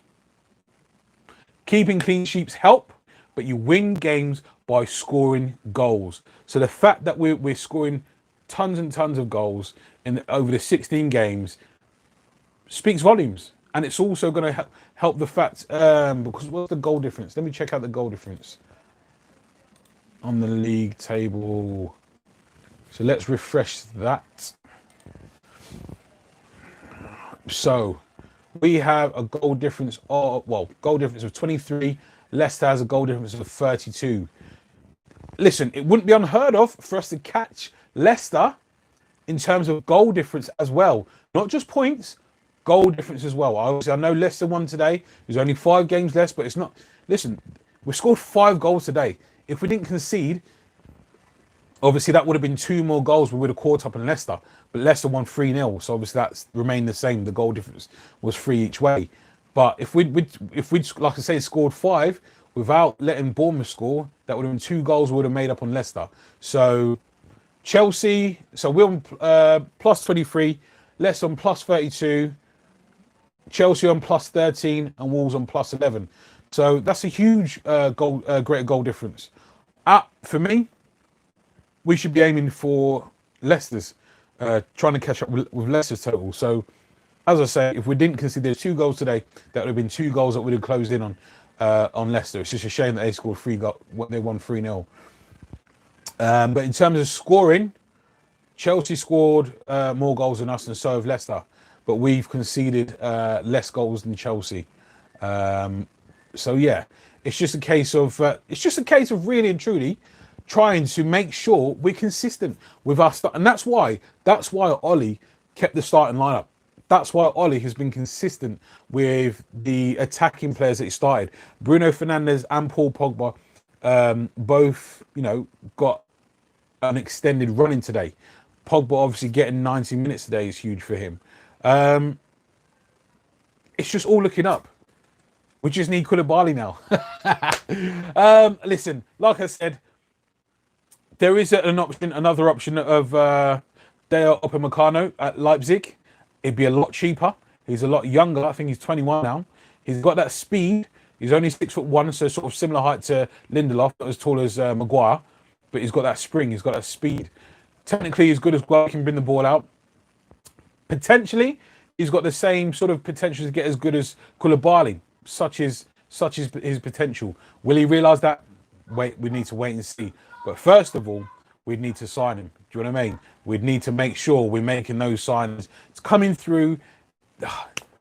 Keeping clean sheets help, but you win games by scoring goals. So the fact that we're scoring tons and tons of goals over the 16 games speaks volumes. And it's also going to help the fact, because what's the goal difference? Let me check out the goal difference on the league table. So let's refresh that. So we have a goal difference of, goal difference of 23. Leicester has a goal difference of 32. Listen, it wouldn't be unheard of for us to catch Leicester in terms of goal difference as well. Not just points, goal difference as well. I know Leicester won today. There's only 5 games less, but it's not. Listen, we scored 5 goals today. If we didn't concede, obviously that would have been 2 more goals. We would have caught up in Leicester. But Leicester won 3-0, so obviously that's remained the same. The goal difference was 3 each way. But if we'd like I say, scored 5 without letting Bournemouth score, that would have been 2 goals we would have made up on Leicester. So Chelsea, so we're on plus 23, Leicester on plus 32, Chelsea on plus 13, and Wolves on plus 11. So that's a huge greater goal difference. For me, we should be aiming for Leicester's, trying to catch up with Leicester's total. So, as I say, if we didn't concede 2 goals today, that would have been 2 goals that would have closed in on Leicester. It's just a shame that they scored 3 goals. They won 3-0. But in terms of scoring, Chelsea scored more goals than us, and so have Leicester. But we've conceded less goals than Chelsea. So yeah, it's just a case of really and truly trying to make sure we're consistent with our start, and that's why Ollie kept the starting lineup. That's why Ollie has been consistent with the attacking players that he started. Bruno Fernandes and Paul Pogba both, got an extended running today. Pogba obviously getting 90 minutes today is huge for him. It's just all looking up. We just need Koulibaly now. Listen, like I said, there is another option of Dayot Upamecano at Leipzig. It'd be a lot cheaper. He's a lot younger. I think he's 21 now. He's got that speed. He's only 6'1", so sort of similar height to Lindelof, not as tall as Maguire, but he's got that spring. He's got that speed. Technically, he's good as well. He can bring the ball out. Potentially, he's got the same sort of potential to get as good as Koulibaly. Such is his potential. Will he realise that? We need to wait and see. But first of all, we'd need to sign him. Do you know what I mean? We'd need to make sure we're making those signs. It's coming through.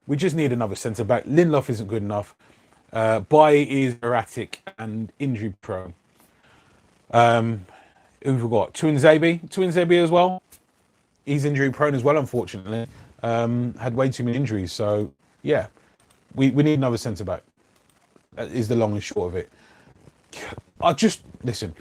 We just need another centre back. Lindelof isn't good enough. Bailly is erratic and injury prone. Who've we got? Tuanzebe as well. He's injury prone as well, unfortunately. Had way too many injuries. So yeah, we need another centre back. That is the long and short of it. Listen.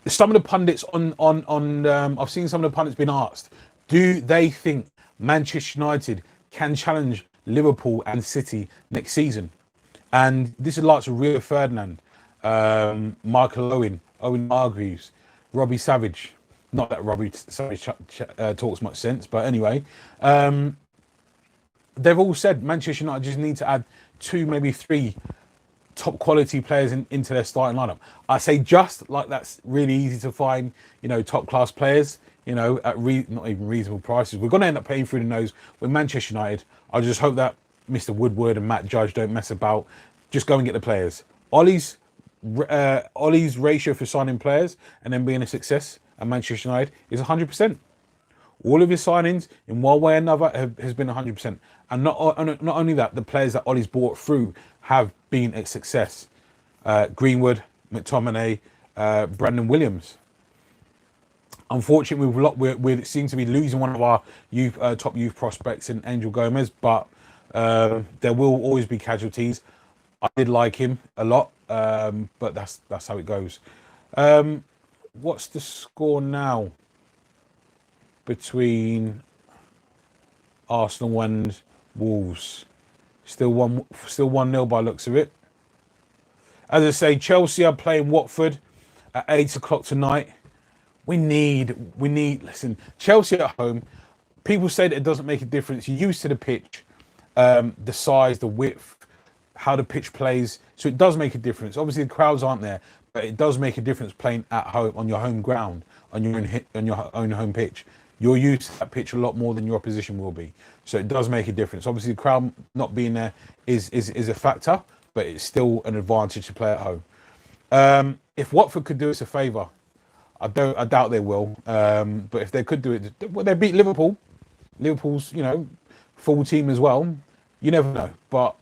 Some of the pundits I've seen some of the pundits been asked, do they think Manchester United can challenge Liverpool and City next season. And this is like to Rio Ferdinand, Michael Owen, Owen Hargreaves, Robbie Savage. Not that Robbie Savage talks much sense, but anyway, they've all said Manchester United just need to add 2, maybe 3 top quality players into their starting lineup. I say just like that's really easy to find, top class players, at not even reasonable prices. We're going to end up paying through the nose with Manchester United. I just hope that Mr. Woodward and Matt Judge don't mess about. Just go and get the players. Ollie's ratio for signing players and then being a success at Manchester United is 100%. All of his signings, in one way or another, has been 100%. And not only that, the players that Ollie's brought through have been a success. Greenwood, McTominay, Brandon Williams. Unfortunately, we seem to be losing one of our top youth prospects in Angel Gomez, but there will always be casualties. I did like him a lot, but that's how it goes. What's the score now between Arsenal and Wolves? Still 1-0 by looks of it. As I say, Chelsea are playing Watford at 8 o'clock tonight. We need. Listen, Chelsea at home. People say that it doesn't make a difference. You're used to the pitch, the size, the width, how the pitch plays. So it does make a difference. Obviously, the crowds aren't there, but it does make a difference playing at home on your home ground, on your own home pitch. You're used to that pitch a lot more than your opposition will be. So it does make a difference. Obviously, the crowd not being there is a factor, but it's still an advantage to play at home. If Watford could do us a favour, I doubt they will. But if they could do it, they beat Liverpool. Liverpool's, full team as well. You never know, but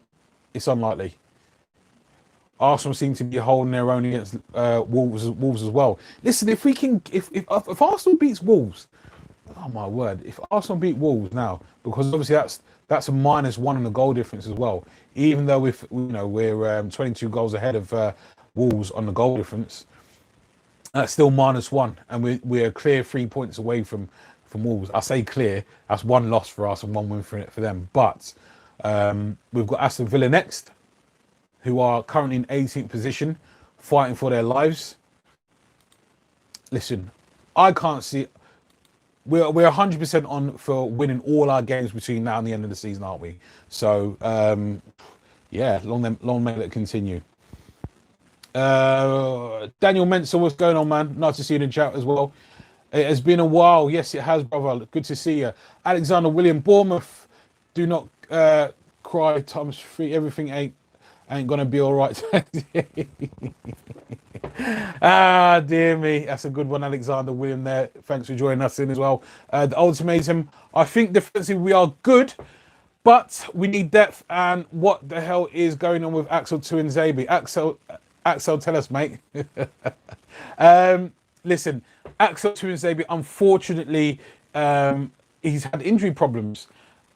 it's unlikely. Arsenal seem to be holding their own against Wolves as well. Listen, if Arsenal beats Wolves, oh my word! If Arsenal beat Wolves now, because obviously that's a -1 on the goal difference as well. Even though we're 22 goals ahead of Wolves on the goal difference, that's still -1, and we're clear 3 points away from Wolves. I say clear. That's 1 loss for us and 1 win for them. But we've got Aston Villa next, who are currently in 18th position, fighting for their lives. Listen, I can't see. We're 100% on for winning all our games between now and the end of the season, aren't we? So long may it continue. Daniel Mensah, what's going on, man? Nice to see you in the chat as well. It has been a while. Yes, it has, brother. Good to see you. Alexander William, Bournemouth. Do not cry, times 3. Everything ain't gonna be all right. Dear me. That's a good one, Alexander William there. Thanks for joining us in as well. The ultimatum. I think defensively we are good, but we need depth. And what the hell is going on with Axel Tuanzebe? Axel, tell us, mate. Listen, Axel Tuanzebe, unfortunately, he's had injury problems.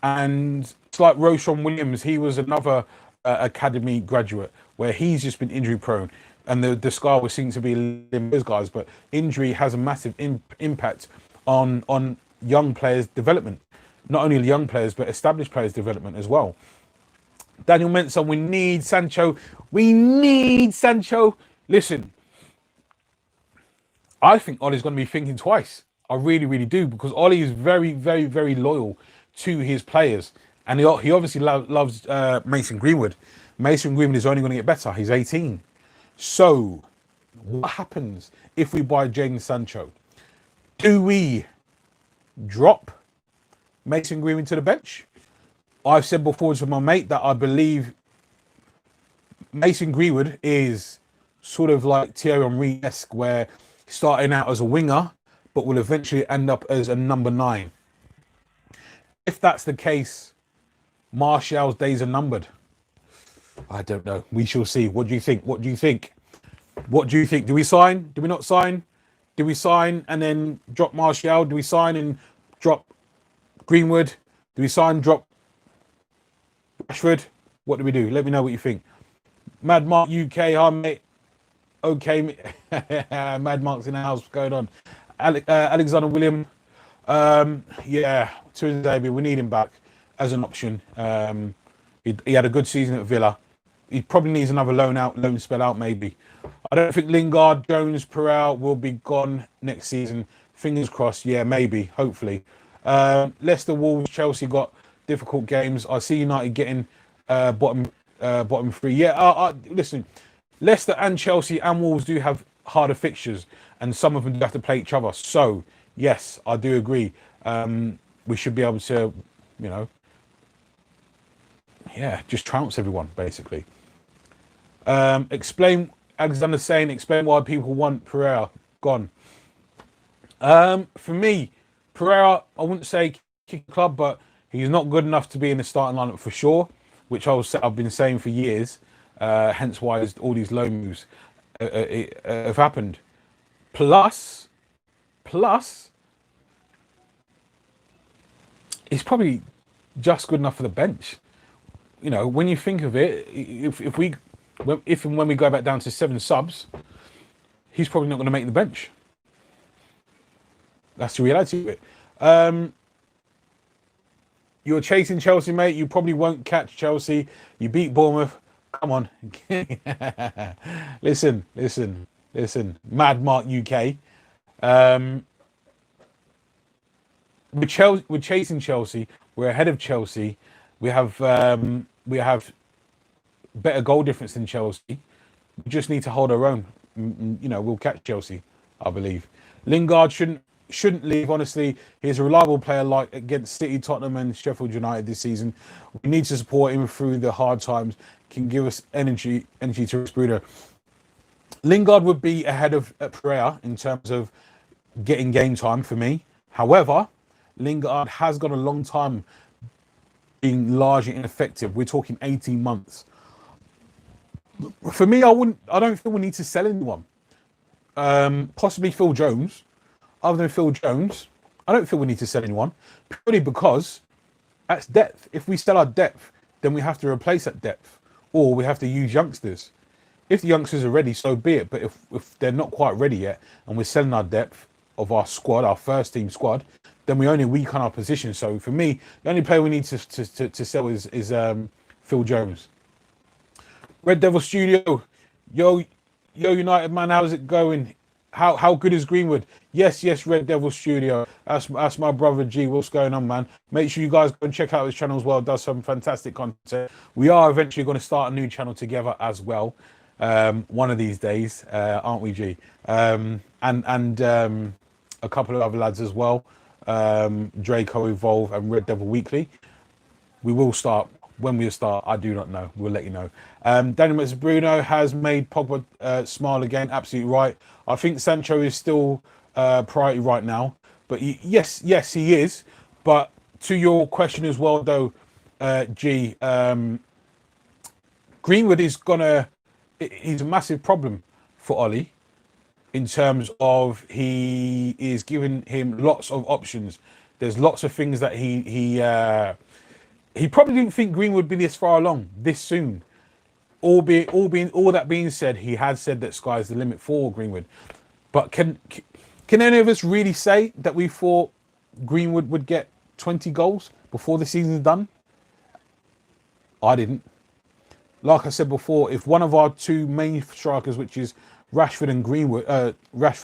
And it's like Roshan Williams. He was another academy graduate where he's just been injury prone. And the scar was seen to be those guys. But injury has a massive impact on young players' development. Not only young players, but established players' development as well. Daniel Mensah, we need Sancho. Listen, I think Ollie's going to be thinking twice. I really, really do, because Ollie is very, very, very loyal to his players. And he obviously loves Mason Greenwood. Mason Greenwood is only going to get better. He's 18. So what happens if we buy Jadon Sancho? Do we drop Mason Greenwood to the bench? I've said before to my mate that I believe Mason Greenwood is sort of like Thierry Henry-esque, where he's starting out as a winger, but will eventually end up as a number 9. If that's the case, Martial's days are numbered. I don't know. We shall see. What do you think? Do we sign? Do we not sign? Do we sign and then drop Martial? Do we sign and drop Greenwood? Do we sign, drop Rashford? What do we do? Let me know what you think. Mad Mark UK, hi mate. Okay, Mad Mark's in the house. What's going on? Alexander William. Tuanzebe, we need him back. as an option. He had a good season at Villa. He probably needs another loan spell out, maybe. I don't think Lingard, Jones, Pereira will be gone next season. Fingers crossed. Yeah, maybe, hopefully. Leicester, Wolves, Chelsea got difficult games. I see United getting bottom three. Yeah, listen, Leicester and Chelsea and Wolves do have harder fixtures, and some of them do have to play each other. So, yes, I do agree. We should be able to, you know, yeah, just trounce everyone, basically. Explain, Alexander saying, explain why people want Pereira gone. For me, Pereira, I wouldn't say kick club, but he's not good enough to be in the starting lineup for sure, which I've been saying for years. Hence why all these loan moves have happened. Plus, he's probably just good enough for the bench. You know, when you think of it, if and when we go back down to 7 subs, he's probably not going to make the bench. That's the reality of it. You're chasing Chelsea, mate. You probably won't catch Chelsea. You beat Bournemouth. Come on. Listen. Mad Mark UK. We're chasing Chelsea. We're ahead of Chelsea. We have better goal difference than Chelsea. We just need to hold our own. You know, we'll catch Chelsea, I believe. Lingard shouldn't leave. Honestly, he's a reliable player like against City, Tottenham and Sheffield United this season. We need to support him through the hard times. Can give us energy to his Bruno. Lingard would be ahead of Pereira in terms of getting game time for me. However, Lingard has got a long time being largely ineffective. We're talking 18 months. For me, I don't think we need to sell anyone. Possibly Phil Jones. Other than Phil Jones, I don't feel we need to sell anyone, purely because that's depth. If we sell our depth, then we have to replace that depth, or we have to use youngsters. If the youngsters are ready, so be it. But if they're not quite ready yet, and we're selling our depth of our squad, our first team squad, then we only weaken our position. So for me, the only player we need to sell is Phil Jones. Red Devil Studio, yo United man, how's it going? How good is Greenwood? Yes, Red Devil Studio. That's my brother G. What's going on, man? Make sure you guys go and check out his channel as well. Does some fantastic content. We are eventually going to start a new channel together as well. One of these days, aren't we, G? And a couple of other lads as well. Draco Evolve and Red Devil Weekly. We will start. When we start, I do not know. We'll let you know. Daniel Bruno has made Pogba smile again. Absolutely right. I think Sancho is still priority right now. But yes, he is. But to your question as well, though, G, Greenwood is he's a massive problem for Ollie in terms of he is giving him lots of options. There's lots of things that he probably didn't think Greenwood would be this far along this soon. All that being said, he has said that sky's the limit for Greenwood. But can any of us really say that we thought Greenwood would get 20 goals before the season's done? I didn't. Like I said before, if one of our two main strikers, which is Rashford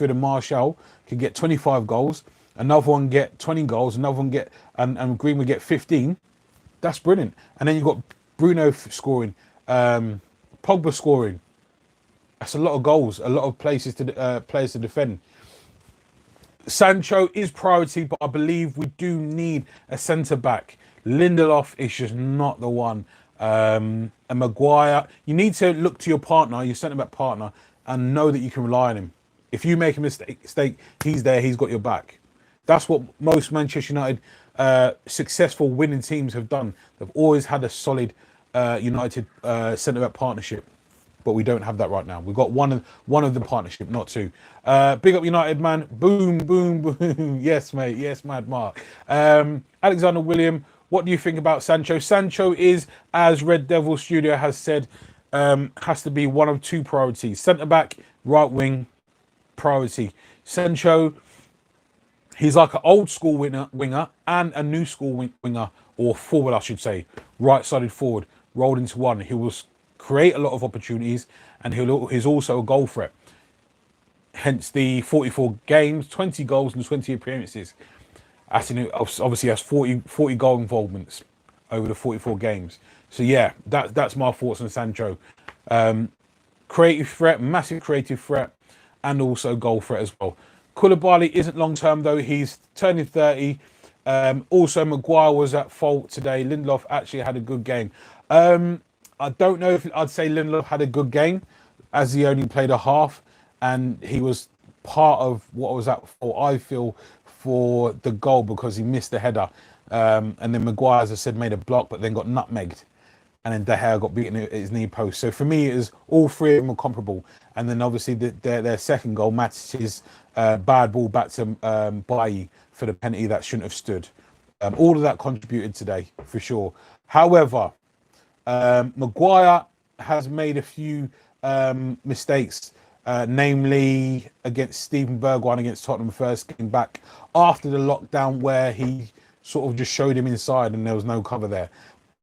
and Martial, could get 25 goals, another one get 20 goals, another one and Greenwood get 15. That's brilliant. And then you've got Bruno scoring, Pogba scoring. That's a lot of goals, a lot of players to defend. Sancho is priority, but I believe we do need a centre-back. Lindelof is just not the one. And Maguire, you need to look to your partner, your centre-back partner, and know that you can rely on him. If you make a mistake, he's there, he's got your back. That's what most Manchester United successful winning teams have done. They've always had a solid United centre-back partnership, but we don't have that right now. We've got one of the partnership, not two. Big up United, man. Boom, boom, boom. Yes, mate. Yes, Mad Mark. Alexander William, what do you think about Sancho? Sancho is, as Red Devil Studio has said, has to be one of two priorities. Centre-back, right wing, priority. Sancho, he's like an old school winger and a new school winger or forward, I should say, right-sided forward, rolled into one. He will create a lot of opportunities, and he's also a goal threat. Hence the 44 games, 20 goals and 20 appearances. Obviously, has 40 goal involvements over the 44 games. So yeah, that's my thoughts on Sancho. Creative threat, massive creative threat, and also goal threat as well. Koulibaly isn't long term though. He's turning 30. Also, Maguire was at fault today. Lindelof actually had a good game. I don't know if I'd say Lindelof had a good game, as he only played a half, and he was part of what was at fault, I feel, for the goal because he missed the header. And then Maguire, as I said, made a block, but then got nutmegged. And then De Gea got beaten at his knee post. So for me, it is all three of them were comparable. And then obviously their second goal, Matic's bad ball back to Bailly for the penalty that shouldn't have stood. All of that contributed today, for sure. However, Maguire has made a few mistakes, namely against Steven Bergwijn against Tottenham first game back after the lockdown, where he sort of just showed him inside and there was no cover there.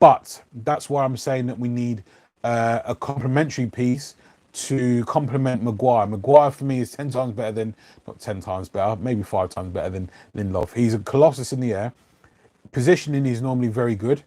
But that's why I'm saying that we need a complementary piece to complement Maguire. Maguire for me is 10 times better than, not 10 times better, maybe 5 times better than Lindelof. He's a colossus in the air. Positioning is normally very good,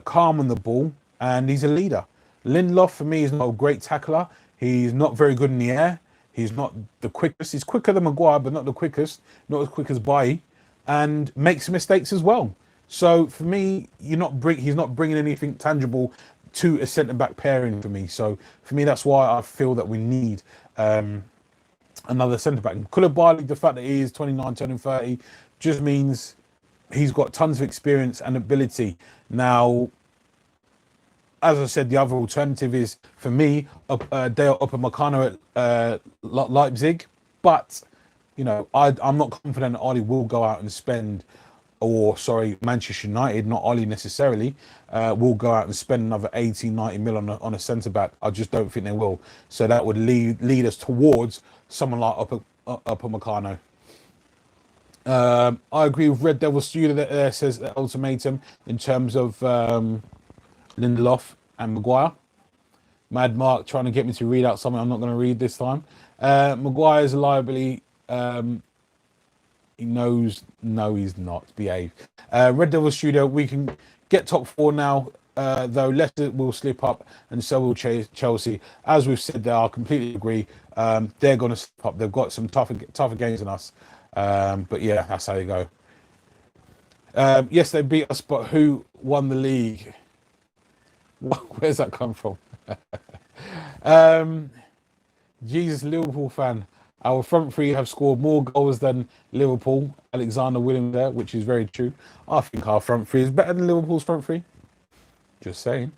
calm on the ball, and he's a leader. Lindelof for me is not a great tackler. He's not very good in the air. He's not the quickest. He's quicker than Maguire, but not the quickest. Not as quick as Bailly, and makes mistakes as well. So for me, he's not bringing anything tangible to a centre-back pairing for me. So for me, that's why I feel that we need another centre-back. Koulibaly, the fact that he is 29, turning 30, just means he's got tons of experience and ability. Now, as I said, the other alternative is, for me, Dale Upamecano at Leipzig. But, you know, I'm not confident that Ollie will go out and spend... Manchester United, not Ollie necessarily, will go out and spend another 80, 90 mil on a centre-back. I just don't think they will. So that would lead us towards someone like Upamecano. I agree with Red Devil Studio that says that ultimatum in terms of Lindelof and Maguire. Mad Mark trying to get me to read out something I'm not going to read this time. Maguire is a liability. He knows, no, he's not. Behave. Red Devil Studio, we can get top 4 now, though Leicester will slip up and so will Chelsea. As we've said there, I completely agree. They're going to slip up. They've got some tougher games than us. But yeah, that's how they go. Yes, they beat us, but who won the league? Where's that come from? Jesus, Liverpool fan. Our front three have scored more goals than Liverpool. Alexander Williams there, which is very true. I think our front three is better than Liverpool's front three. Just saying.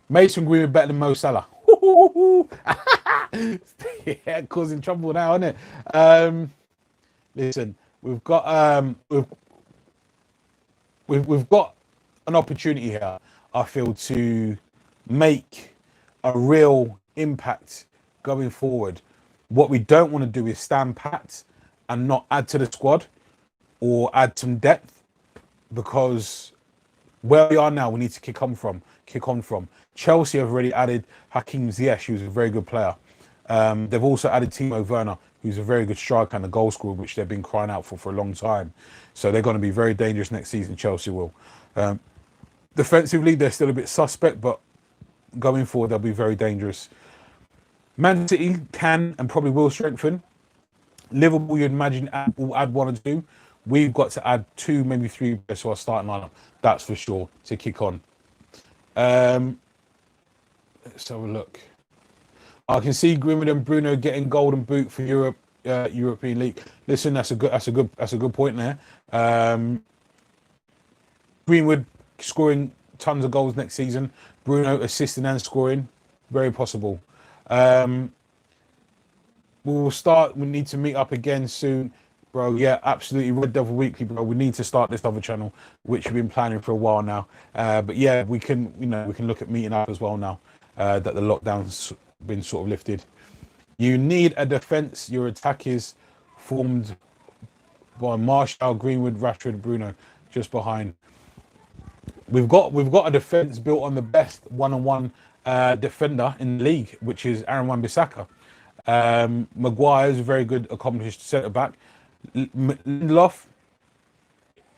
Mason Greenwood better than Mo Salah. Yeah, causing trouble now, isn't it? Listen, we've got we've got an opportunity here, I feel, to make a real impact going forward. What we don't want to do is stand pat and not add to the squad or add some depth, because where we are now, we need to kick on from. Chelsea have already added Hakim Ziyech, who's a very good player. They've also added Timo Werner, who's a very good striker and a goal scorer, which they've been crying out for a long time. So they're going to be very dangerous next season, Chelsea will. Defensively, they're still a bit suspect, but going forward, they'll be very dangerous. Man City can and probably will strengthen. Liverpool, you'd imagine, will add 1 or 2. We've got to add 2, maybe 3 to our starting lineup. That's for sure, to kick on. Let's have a look. I can see Greenwood and Bruno getting golden boot for European League. Listen, that's a good point there. Greenwood scoring tons of goals next season. Bruno assisting and scoring, very possible. We need to meet up again soon, bro. Yeah, absolutely. Red Devil Weekly, bro. We need to start this other channel, which we've been planning for a while now. But yeah, we can look at meeting up as well now that the lockdown's been sort of lifted. You need a defense. Your attack is formed by Marshall, Greenwood, Rashford, Bruno, just behind. We've got a defence built on the best one-on-one defender in the league, which is Aaron Wan-Bissaka. Maguire is a very good, accomplished centre back. Lindelof,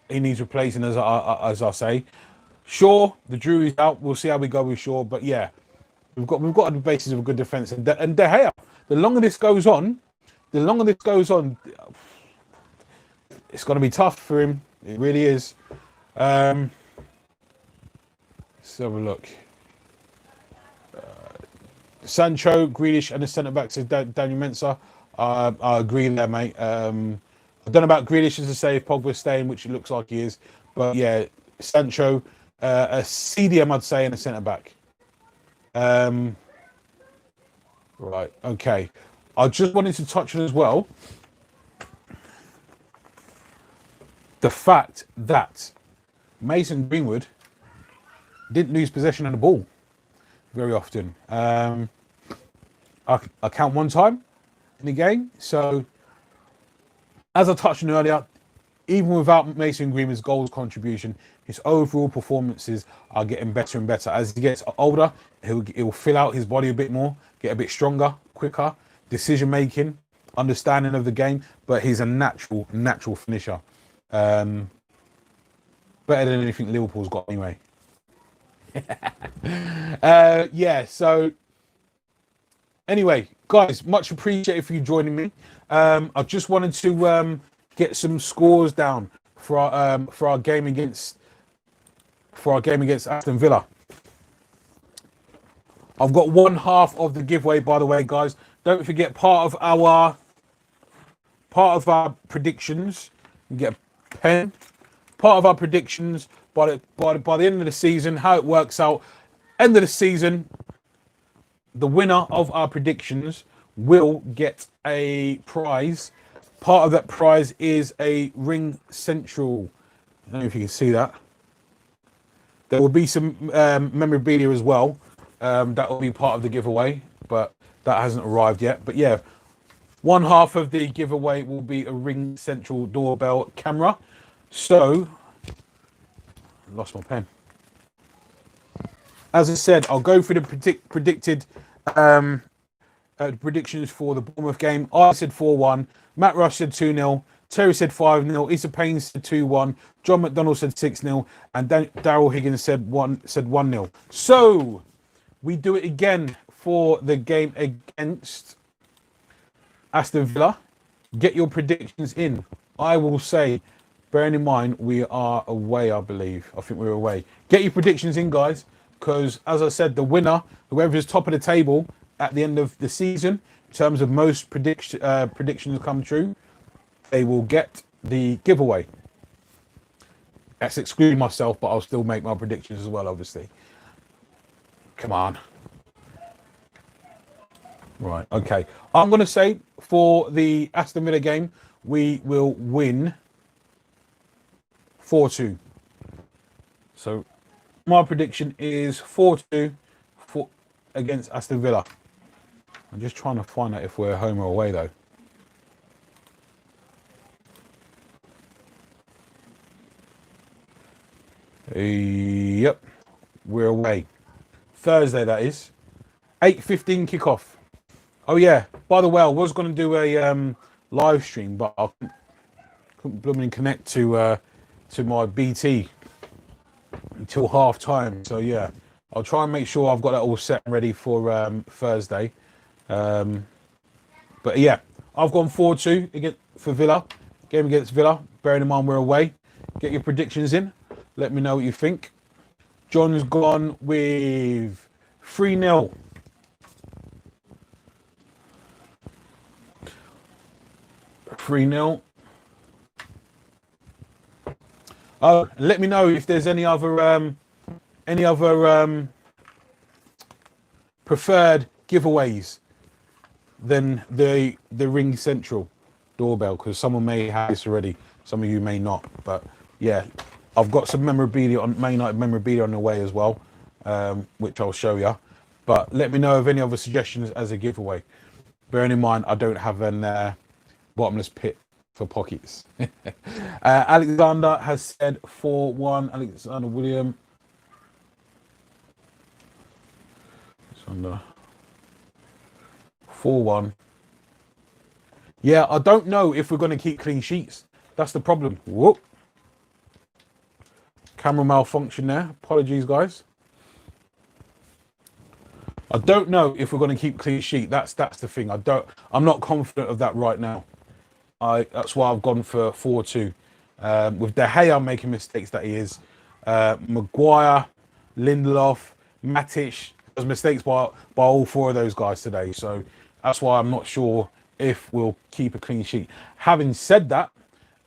he needs replacing, as I say. Shaw, the jury's out. We'll see how we go with Shaw, but yeah, we've got the basis of a good defence. And De Gea, the longer this goes on, it's going to be tough for him. It really is. Let's have a look. Sancho, Grealish, and the centre back, says Daniel Mensah. I agree there, mate. I don't know about Grealish, as I say, if Pogba's staying, which it looks like he is. But yeah, Sancho, a CDM, I'd say, and a centre back. Right, okay. I just wanted to touch on as well the fact that Mason Greenwood didn't lose possession of the ball very often. I count one time in the game. So, as I touched on earlier, even without Mason Greenwood's goals contribution, his overall performances are getting better and better. As he gets older, he'll fill out his body a bit more, get a bit stronger, quicker, decision making, understanding of the game. But he's a natural finisher. Better than anything Liverpool's got anyway. Yeah, so anyway, guys, much appreciated for you joining me. I just wanted to get some scores down for our game against Aston Villa. I've got one half of the giveaway, by the way, guys. Don't forget, part of our predictions. You get a pen. Part of our predictions by the end of the season, how it works out. End of the season, the winner of our predictions will get a prize. Part of that prize is a Ring Central. I don't know if you can see that. There will be some memorabilia as well. That will be part of the giveaway, but that hasn't arrived yet. But yeah, one half of the giveaway will be a Ring Central doorbell camera. So, lost my pen. As I said, I'll go through the predicted predictions for the Bournemouth game. I said 4-1. Matt Rush said 2-0. Terry said 5-0. Issa Payne said 2-1. John McDonald said 6-0. And Daryl Higgins said 1-0. So, we do it again for the game against Aston Villa. Get your predictions in. I will say, bearing in mind, we are away, I believe. I think we're away. Get your predictions in, guys, because, as I said, the winner, whoever is top of the table at the end of the season, in terms of most predictions come true, they will get the giveaway. That's excluding myself, but I'll still make my predictions as well, obviously. Come on. Right, okay. I'm going to say for the Aston Villa game, we will win 4-2. So my prediction is 4-2 against Aston Villa. I'm just trying to find out if we're home or away, though. Yep, we're away. Thursday, that is. 8:15 kickoff. Oh yeah, by the way, I was going to do a live stream, but I couldn't blooming connect to my BT until half time. So yeah, I'll try and make sure I've got that all set and ready for Thursday. But yeah, I've gone 4-2 for Villa. Game against Villa. Bearing in mind we're away. Get your predictions in. Let me know what you think. John's gone with 3-0. Oh, let me know if there's any other preferred giveaways than the Ring Central doorbell, because someone may have this already, some of you may not. But yeah, I've got some memorabilia on Man United memorabilia on the way as well, which I'll show you. But let me know of any other suggestions as a giveaway. Bearing in mind, I don't have an bottomless pit for pockets. Alexander has said 4-1. Alexander William. Alexander. 4-1. Yeah, I don't know if we're going to keep clean sheets. That's the problem. Whoop. Camera malfunction there. Apologies, guys. I don't know if we're going to keep clean sheet. That's the thing. I'm not confident of that right now. That's why I've gone for 4-2. With De Gea making mistakes that he is, Maguire, Lindelof, Matic, there's mistakes by all four of those guys today. So that's why I'm not sure if we'll keep a clean sheet. Having said that,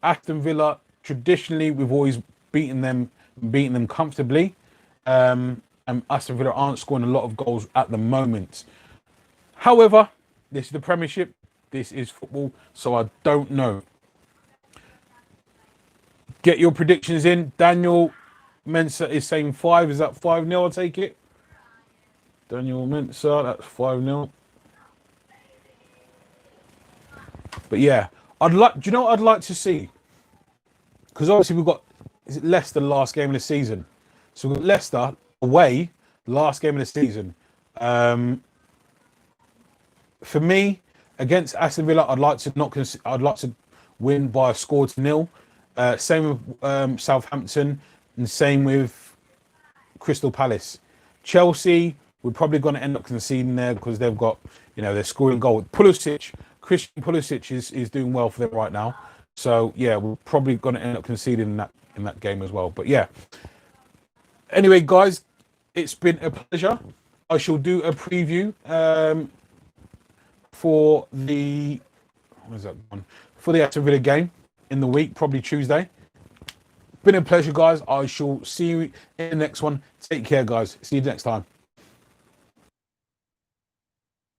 Aston Villa, traditionally, we've always beaten them comfortably. And Aston Villa aren't scoring a lot of goals at the moment. However, this is the Premiership. This is football, so I don't know. Get your predictions in. Daniel Mensah is saying 5. Is that 5-0? I'll take it. Daniel Mensah, that's 5-0. But yeah, do you know what I'd like to see? Because obviously we've got, is it Leicester last game of the season? So we've got Leicester away last game of the season. For me, against Aston Villa, I'd like to win by a score to 0. Same with Southampton, and same with Crystal Palace. Chelsea, we're probably going to end up conceding there because they've got, they're scoring goal. Christian Pulisic is doing well for them right now. So yeah, we're probably going to end up conceding in that game as well. But yeah. Anyway, guys, it's been a pleasure. I shall do a preview for the Aston Villa game in the week, probably Tuesday. Been a pleasure, guys. I shall see you in the next one. Take care, guys. See you next time.